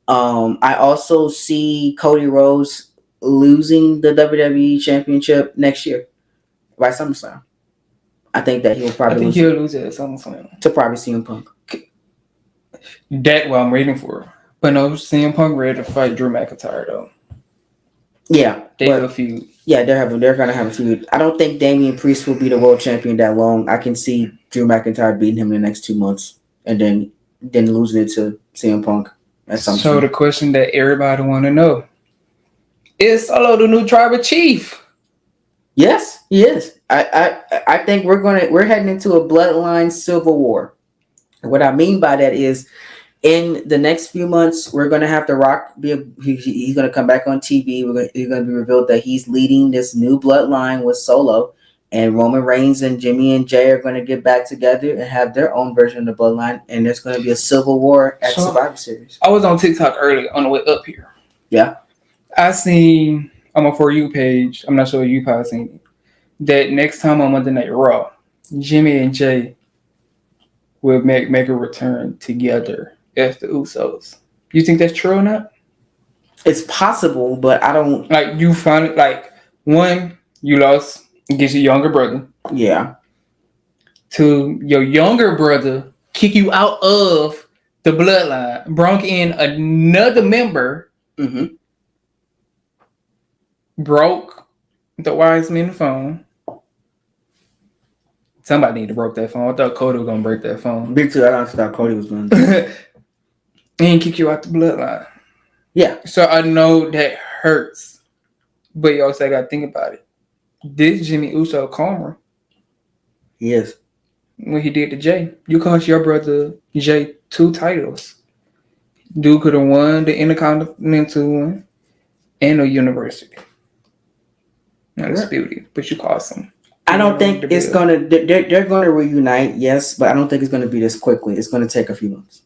I also see Cody Rhodes losing the WWE Championship next year by SummerSlam. I think that he'll probably lose it at SummerSlam to probably CM Punk. That's what I'm waiting for. But no, CM Punk ready to fight Drew McIntyre though. Yeah, they have a feud. Yeah, they're gonna have a feud. I don't think Damian Priest will be the world champion that long. I can see Drew McIntyre beating him in the next 2 months and then losing it to CM Punk. So the question that everybody want to know is Solo the new tribal chief? Yes, he is. I think we're heading into a bloodline civil war. And what I mean by that is, in the next few months, we're gonna have The Rock he's gonna come back on TV. He's gonna be revealed that he's leading this new bloodline with Solo, And Roman Reigns and Jimmy and Jay are going to get back together and have their own version of the bloodline. And there's going to be a civil war at Survivor Series. I was on TikTok earlier on the way up here. Yeah. I seen on my For You page, I'm not sure you probably seen it, that next time on Monday Night Raw, Jimmy and Jay will make a return together as the Usos. You think that's true or not? It's possible, but I don't... Like, you find it, like, one, you lost against your younger brother. Yeah. To your younger brother kick you out of the bloodline, brought in another member, broke the wise man phone. Somebody need to break that phone. I thought Cody was gonna break that phone. Big too. I don't thought Cody was going to. And kick you out the bloodline. Yeah. So I know that hurts, but you also got to think about it. This Jimmy Uso karma. Yes. When he did to Jay, you cost your brother Jay 2 titles. Dude could have won the Intercontinental one and the University. Not disputed, but you cost him. I don't think it's gonna. They're gonna reunite, yes, but I don't think it's gonna be this quickly. It's gonna take a few months.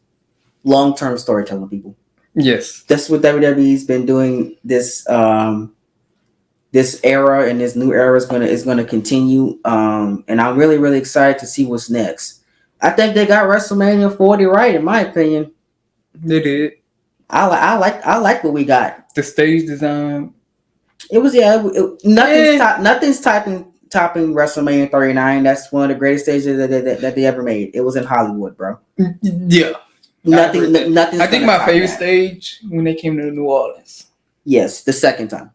Long-term storytelling, people. Yes, that's what WWE's been doing. This this era and this new era is gonna continue. And I'm really excited to see what's next. I think they got WrestleMania 40 right, in my opinion. They did. I like what we got. The stage design. It was nothing's topping WrestleMania 39. That's one of the greatest stages that they ever made. It was in Hollywood, bro. Yeah. Nothing. I think my favorite stage when they came to New Orleans. Yes, the second time.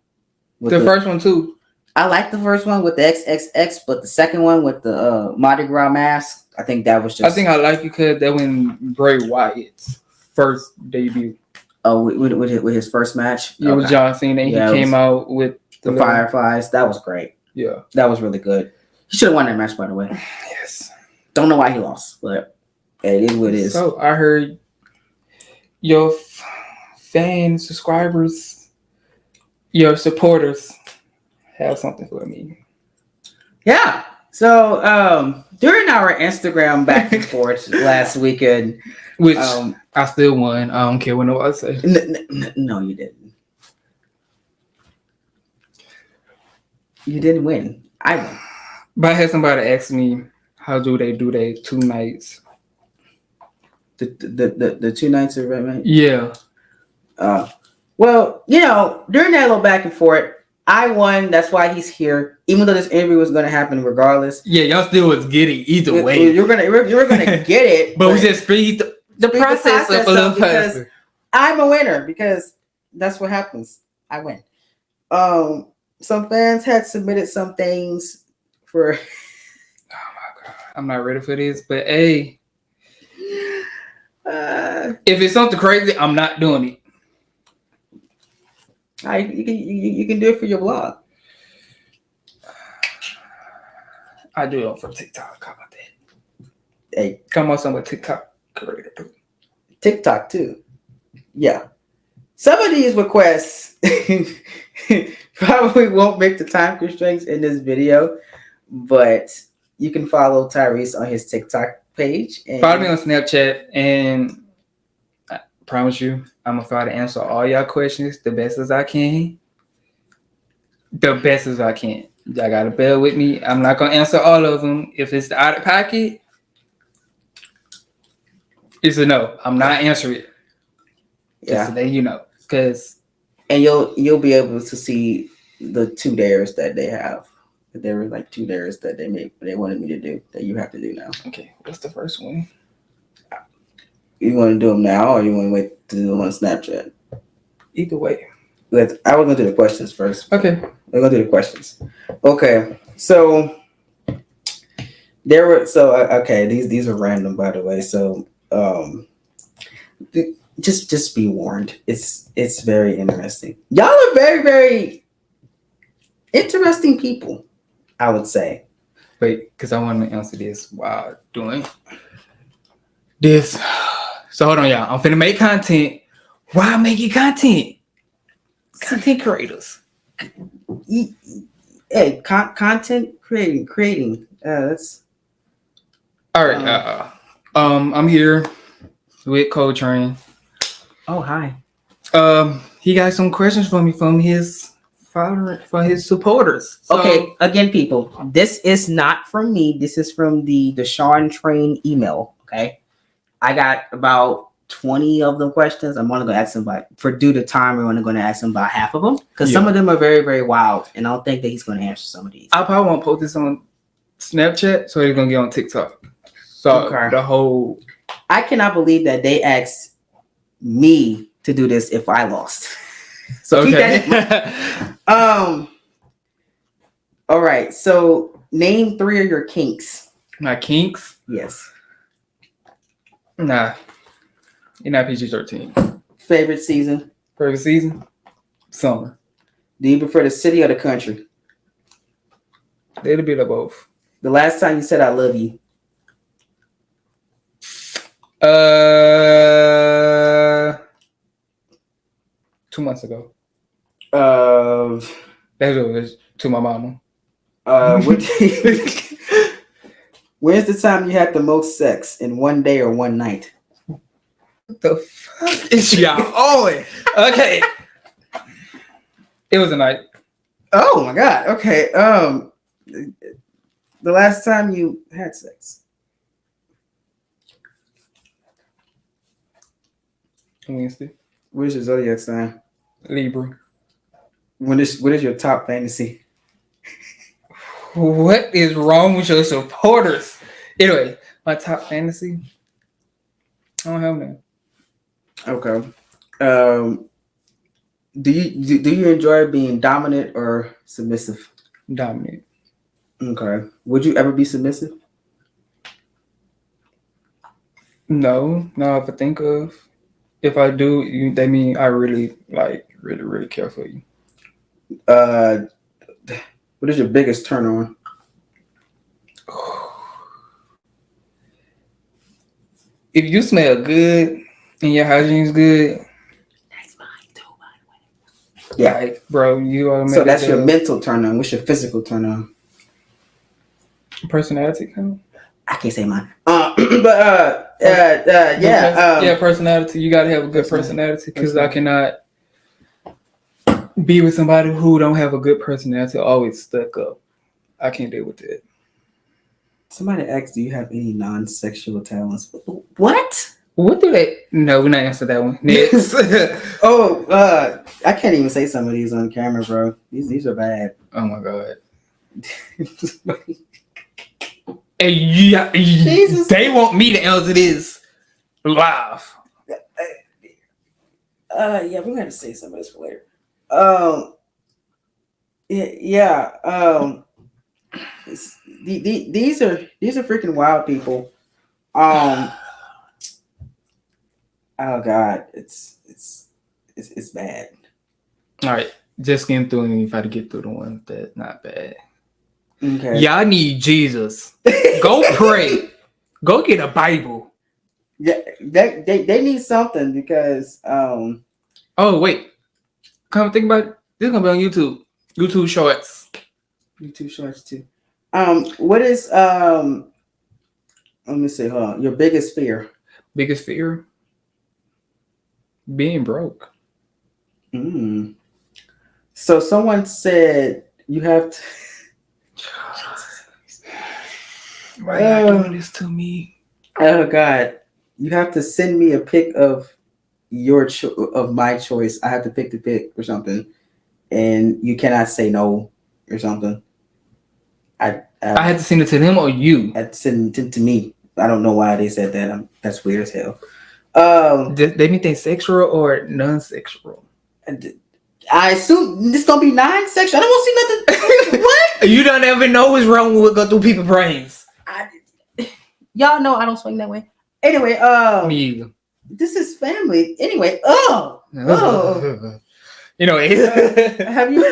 The first one too. I like the first one with the XXX, but the second one with the Mardi Gras mask, I think that was just. I think I like it because that when Bray Wyatt's first debut. Oh, with his first match. Yeah, with John Cena, and he came out with the Fireflies. That was great. Yeah, that was really good. He should have won that match, by the way. Yes. Don't know why he lost, but it is what it is. So I heard your fans, subscribers, your supporters have something for me. Yeah. So during our Instagram back and forth last weekend, which I still won. I don't care what nobody say. No, you didn't. You didn't win. I won. But I had somebody ask me, how do they do their 2 nights? The 2 nights of Red Man? Yeah. Well, during that little back and forth, I won. That's why he's here. Even though this interview was going to happen regardless. Yeah, y'all still was getting either way. You're gonna get it. but we just speed the process up a little faster. I'm a winner because that's what happens. I win. Some fans had submitted some things for. Oh my god, I'm not ready for this. But hey, if it's something crazy, I'm not doing it. You can do it for your blog. I do it for TikTok. How about that? Hey, come on, some TikTok creator too. TikTok too. Yeah. Some of these requests probably won't make the time constraints in this video, but you can follow Tyrese on his TikTok page. And follow me on Snapchat, and I promise you, I'm gonna try to answer all y'all questions the best as I can. The best as I can. Y'all gotta bear with me. I'm not gonna answer all of them. If it's out of pocket, it's a no. I'm not answering it. Just to let you know. And you'll be able to see the 2 dares that they have. There were like 2 dares that they wanted me to do that you have to do now. Okay, what's the first one? You want to do them now, or you want to wait to do them on Snapchat? Either way. I was gonna do the questions first. Okay. We're gonna do the questions. Okay. So these are random, by the way. So just be warned. It's very interesting. Y'all are very, very interesting people, I would say. Wait, because I want to answer this while doing this. So hold on, y'all. I'm finna make content. Why making content? Content creators. Hey, content creating. That's All right. I'm here with Coletrain. oh hi. He got some questions for me from his father, for his supporters. So, Okay, again, people, this is not from me. This is from the Deshaun Train email. Okay, I got about 20 of the questions. I'm only going to ask them about, for due to time, we're only going to ask them about half of them because some of them are very, very wild, and I don't think that he's going to answer some of these. I probably won't post this on Snapchat, so he's gonna get on TikTok. So the whole, I cannot believe that they asked me to do this if I lost. So keep that. All right. So name 3 of your kinks. My kinks? Yes. Nah, you're not PG-13. Favorite season? Favorite season? Summer. Do you prefer the city or the country? A little bit of both. The last time you said I love you? 2 months ago. That was to my mama. When's the time you had the most sex in one day or one night? What the fuck is y'all on? Okay. It was a night. Oh my god. Okay. The last time you had sex? Wednesday. What is your zodiac sign? Libra. What is your top fantasy? What is wrong with your supporters? Anyway, my top fantasy. I don't have none. Okay. Do you enjoy being dominant or submissive? Dominant. Okay. Would you ever be submissive? No. If I think of, if I do, that mean I really really care for you. What is your biggest turn on? If you smell good and your hygiene's good, that's mine too, by the way. Yeah, like, bro, you are. So that's your mental turn on. What's your physical turn on? Personality count? I can't say mine. Personality. You gotta have a good personality because I cannot be with somebody who don't have a good personality, always stuck up. I can't deal with it. Somebody asked, do you have any non-sexual talents? What? What do they? No, we're not answering that one. Next. I can't even say some of these on camera, bro. These are bad. Oh my god. Hey, yeah, Jesus. They want me to answer this live. Yeah, we're gonna say some of this for later. These are freaking wild people. Oh god, it's bad. All right, just getting through and if I get through the ones that's not bad. Okay. Y'all need Jesus. Go pray. Go get a Bible. Yeah, they need something because Oh wait, come think about it. This is gonna be on YouTube. YouTube Shorts. YouTube Shorts too. What is let me see, your biggest fear? Biggest fear? Being broke. So someone said you have to. Why are you doing this to me? Oh God! You have to send me a pic of of my choice. I have to pick the pic or something, and you cannot say no or something. I had to send it to them or you. I had to send it to me. I don't know why they said that. That's weird as hell. They mean they sexual or non-sexual? I assume this gonna be non-sexual. I don't want to see nothing. What? You don't ever know what's wrong with what go through people's brains. Y'all know I don't swing that way. Anyway, me either. This is family. Anyway, you know, have you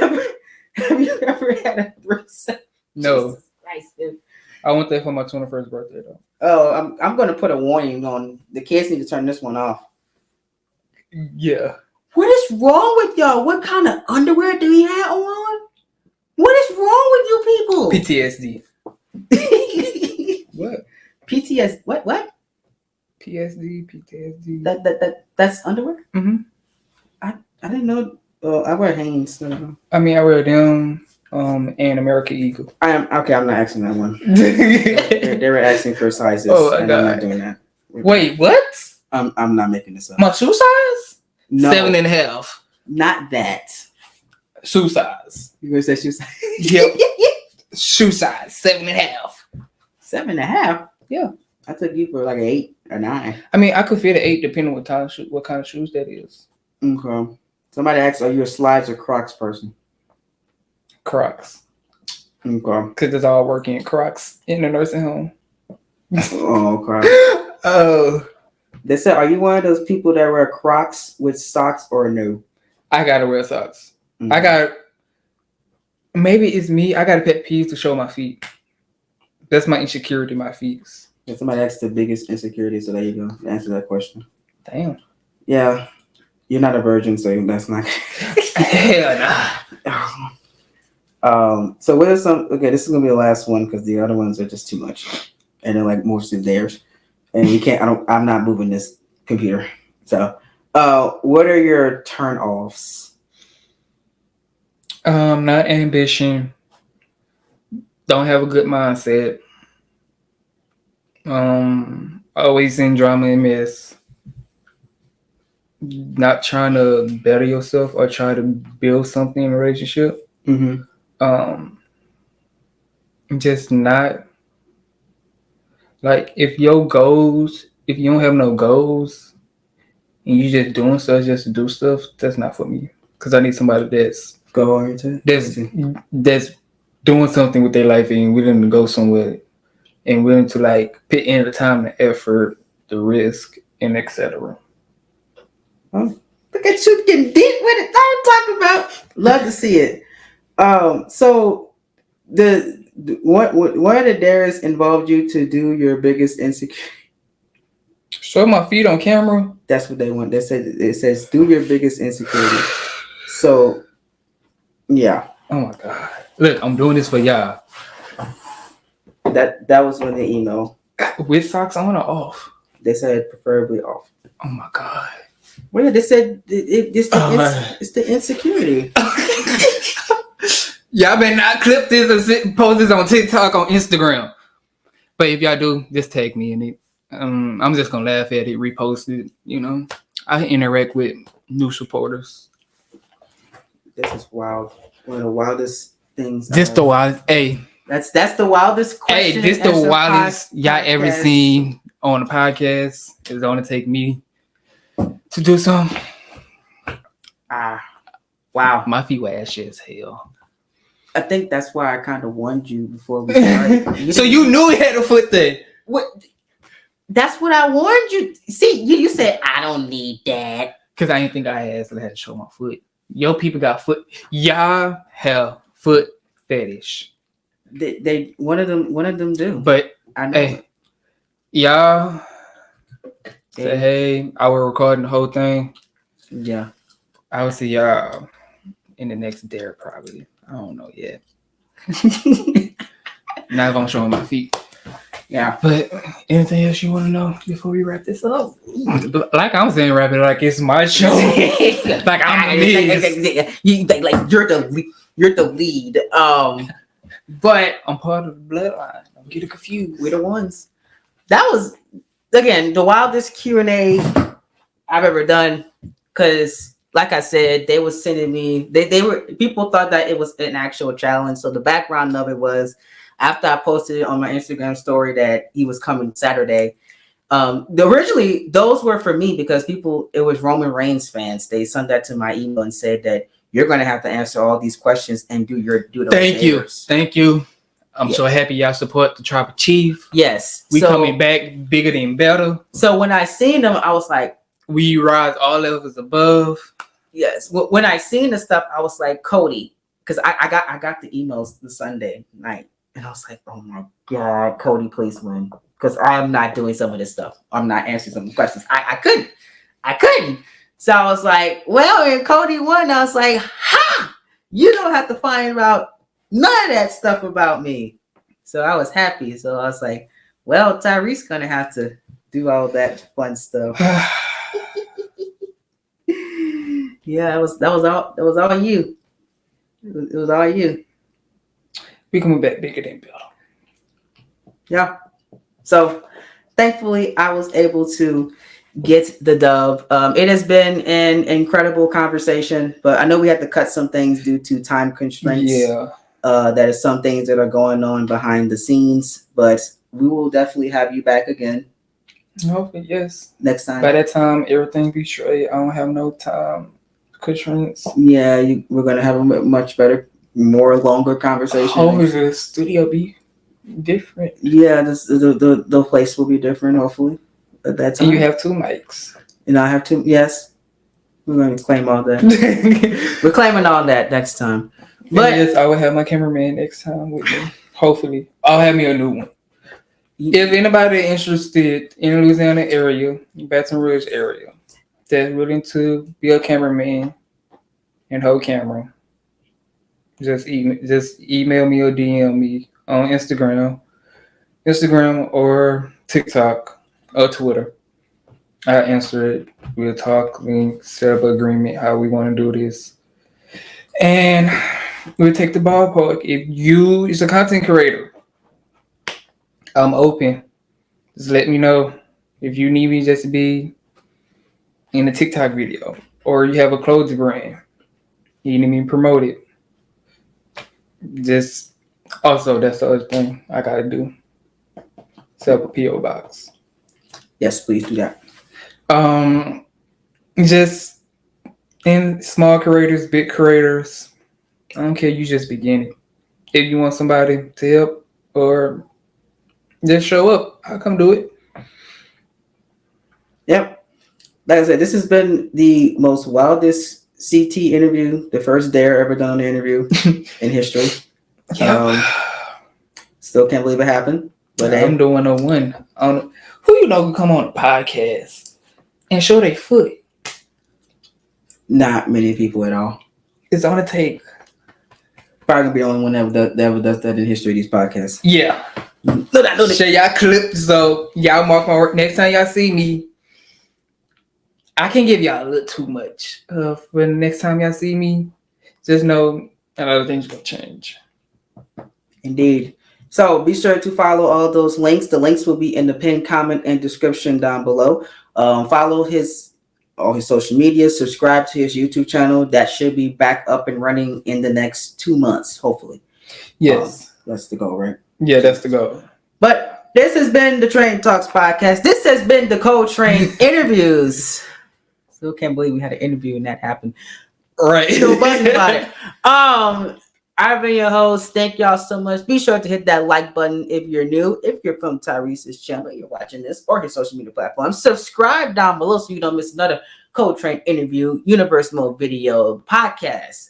ever had a threesome? No. Christ, dude. I want that for my 21st birthday though. Oh, I'm gonna put a warning on the kids. Need to turn this one off. Yeah. What is wrong with y'all? What kind of underwear do he have on? What is wrong with you people? PTSD. What? PTSD. What? PTSD. That's underwear. Mm-hmm. I didn't know. I wear Hanes. So. I mean, I wear them. And American Eagle. I'm not asking that one. they were asking for sizes, and God. I'm not doing that. Wait, what? I'm not making this up. My shoe size? No, 7.5. Not that. Shoe size. You gonna say shoe size? Yep. Shoe size 7.5. 7.5? Yeah. I took you for like an 8 or 9. I mean, I could fit an 8 depending on what kind of shoes that is. Okay. Somebody asked, are you a slides or Crocs person? Crocs. Okay. Because it's all working in Crocs in the nursing home. Oh, okay. Oh. They said, are you one of those people that wear Crocs with socks or no? I gotta wear socks. Mm-hmm. Maybe it's me. I got a pet peeve to show my feet. That's my insecurity, my feet. Yeah, somebody asked the biggest insecurity, so there you go. Answer that question. Damn. Yeah. You're not a virgin, so that's not. Hell nah. So what are some? Okay, this is gonna be the last one because the other ones are just too much, and they're like mostly theirs, and we can't. I'm not moving this computer. So, what are your turn offs? Not ambition. Don't have a good mindset. Always in drama and mess. Not trying to better yourself or try to build something in a relationship. Mm-hmm. Just not like if you don't have no goals and you just doing stuff just to do stuff, that's not for me. Because I need somebody that's goal oriented. That's doing something with their life and willing to go somewhere and willing to like put in the time, the effort, the risk, and etc. Oh, look at you getting deep with it. I'm talking about. Love to see it. So one of the dares involved you to do your biggest insecurity. Show my feet on camera. That's what they want. They said it says do your biggest insecurity. So, yeah. Oh my God! Look, I'm doing this for y'all. That was when they emailed. With socks on or off? They said preferably off. Oh my God! Well, yeah, they said it's the insecurity. Y'all better not clip this or post this on TikTok, on Instagram. But if y'all do, just tag me in it. I'm just gonna laugh at it, repost it. You know, I interact with new supporters. This is wild. One of the wildest things. This the wild. Hey, that's the wildest question. Hey, this the wildest y'all ever seen on the podcast. It's gonna take me to do some. Wow. My feet were ashy as hell. I think that's why I kind of warned you before we started. So you knew he had a foot thing. What? That's what I warned you. See, you said I don't need that because I didn't think I had, so I had to show my foot. Yo, people got foot. Y'all have foot fetish. They one of them do. But I know. Hey, y'all say hey. I was recording the whole thing. Yeah, I will see y'all in the next dare probably. I don't know yet. Not if I'm showing my feet. Yeah. But anything else you want to know before we wrap this up? Like I'm saying, wrap it like it's my show. Like I'm the lead. Like you're the lead. But I'm part of the bloodline. Don't get it confused. We're the ones. That was again the wildest Q&A I've ever done. Because like I said, they were sending me. People thought that it was an actual challenge. So the background of it was, after I posted it on my Instagram story that he was coming Saturday, originally those were for me because it was Roman Reigns fans. They sent that to my email and said that you're going to have to answer all these questions and do those dares. Thank you. I'm so happy y'all support the Tribal Chief. Yes. We coming back bigger than better. So when I seen them, I was like, we rise all levels above. Yes. When I seen the stuff, I was like, Cody, because I got the emails the Sunday night. And I was like, oh my God, Cody, please win. Because I'm not doing some of this stuff. I'm not answering some questions. I couldn't. So I was like, well, and Cody won. I was like, ha! You don't have to find out None of that stuff about me. So I was happy. So I was like, well, Tyrese gonna have to do all that fun stuff. Yeah, that was all you. It was all you. We coming back bigger than Bill. Yeah. So thankfully I was able to get the dub. It has been an incredible conversation, but I know we had to cut some things due to time constraints. Yeah. There are some things that are going on behind the scenes, but we will definitely have you back again. Hopefully, yes. Next time. By that time, everything be straight. I don't have no time constraints. Yeah, we're gonna have a much better, more longer conversation. Hopefully, the studio be different. Yeah, the place will be different. Hopefully, at that time. And you have 2 mics. And I have 2. Yes, we're going to claim all that. We're claiming all that next time. But yes, I will have my cameraman next time with me. Hopefully, I'll have me a new one. If anybody interested in the Louisiana area, Baton Rouge area, that's willing to be a cameraman and hold camera, just email me or DM me on Instagram or TikTok or Twitter. I'll answer it. We'll talk. We set up an agreement how we want to do this, and we'll take the ballpark. If you is a content creator, I'm open. Just let me know if you need me just to be in a TikTok video, or you have a clothing brand, you need me to promote it. Just also, that's the other thing I gotta do. Set up a PO box. Yes, please do that. Just in small creators, big creators, I don't care. You just beginning. If you want somebody to help or just show up, I'll come do it. Yep. Like I said, this has been the most wildest CT interview, the first dare ever done on the interview in history. Yep. Still can't believe it happened. But I'm doing a one. Who you know can come on a podcast and show their foot? Not many people at all. It's on the tape. Probably gonna be the only one that ever does that in history of these podcasts. Yeah. Share y'all clips, so y'all mark my work. Next time y'all see me, I can give y'all a little too much. For the next time y'all see me, just know a lot of things gonna change. Indeed. So be sure to follow all those links. The links will be in the pinned comment and description down below. Follow all his social media. Subscribe to his YouTube channel. That should be back up and running in the next 2 months, hopefully. Yes. That's the goal, right? Yeah, that's the goal. But this has been the Train Talks podcast. This has been the Coletrain interviews. Still can't believe we had an interview and that happened. Right. Still buzzing about it. I've been your host. Thank y'all so much. Be sure to hit that like button if you're new. If you're from Tyrese's channel, you're watching this, or his social media platform. Subscribe down below so you don't miss another Coletrain interview, universe mode video, podcast,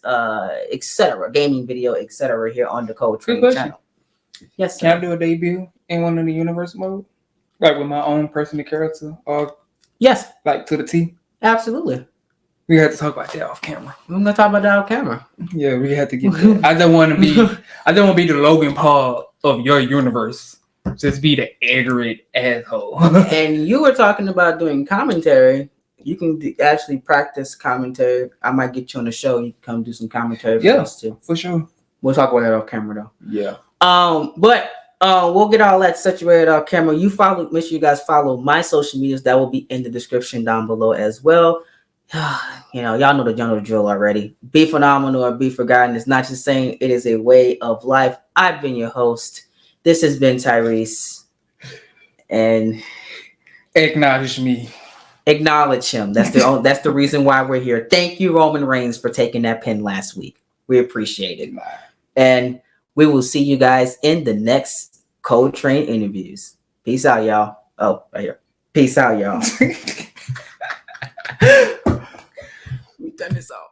etc., gaming video, etc. here on the Coletrain channel. Yes, sir. Can I do a debut in one of the universe mode? Like with my own personal character? Or yes. Like to the T? Absolutely. We have to talk about that off camera. We're gonna talk about that off camera. Yeah, we have to get that. I don't want to be the Logan Paul of your universe. Just be the ignorant asshole. And you were talking about doing commentary. You can actually practice commentary. I might get you on the show. You can come do some commentary for us too. For sure. We'll talk about that off camera though. Yeah. But we'll get all that situated off camera. Make sure you guys follow my social medias. That will be in the description down below as well. Y'all know the drill already. Be phenomenal or be forgotten. It's not just saying, it is a way of life. I've been your host. This has been Tyrese. And acknowledge me. Acknowledge him. That's the reason why we're here. Thank you, Roman Reigns, for taking that pin last week. We appreciate it. And we will see you guys in the next Coletrain interviews. Peace out, y'all. Oh, right here. Peace out, y'all. We done this all.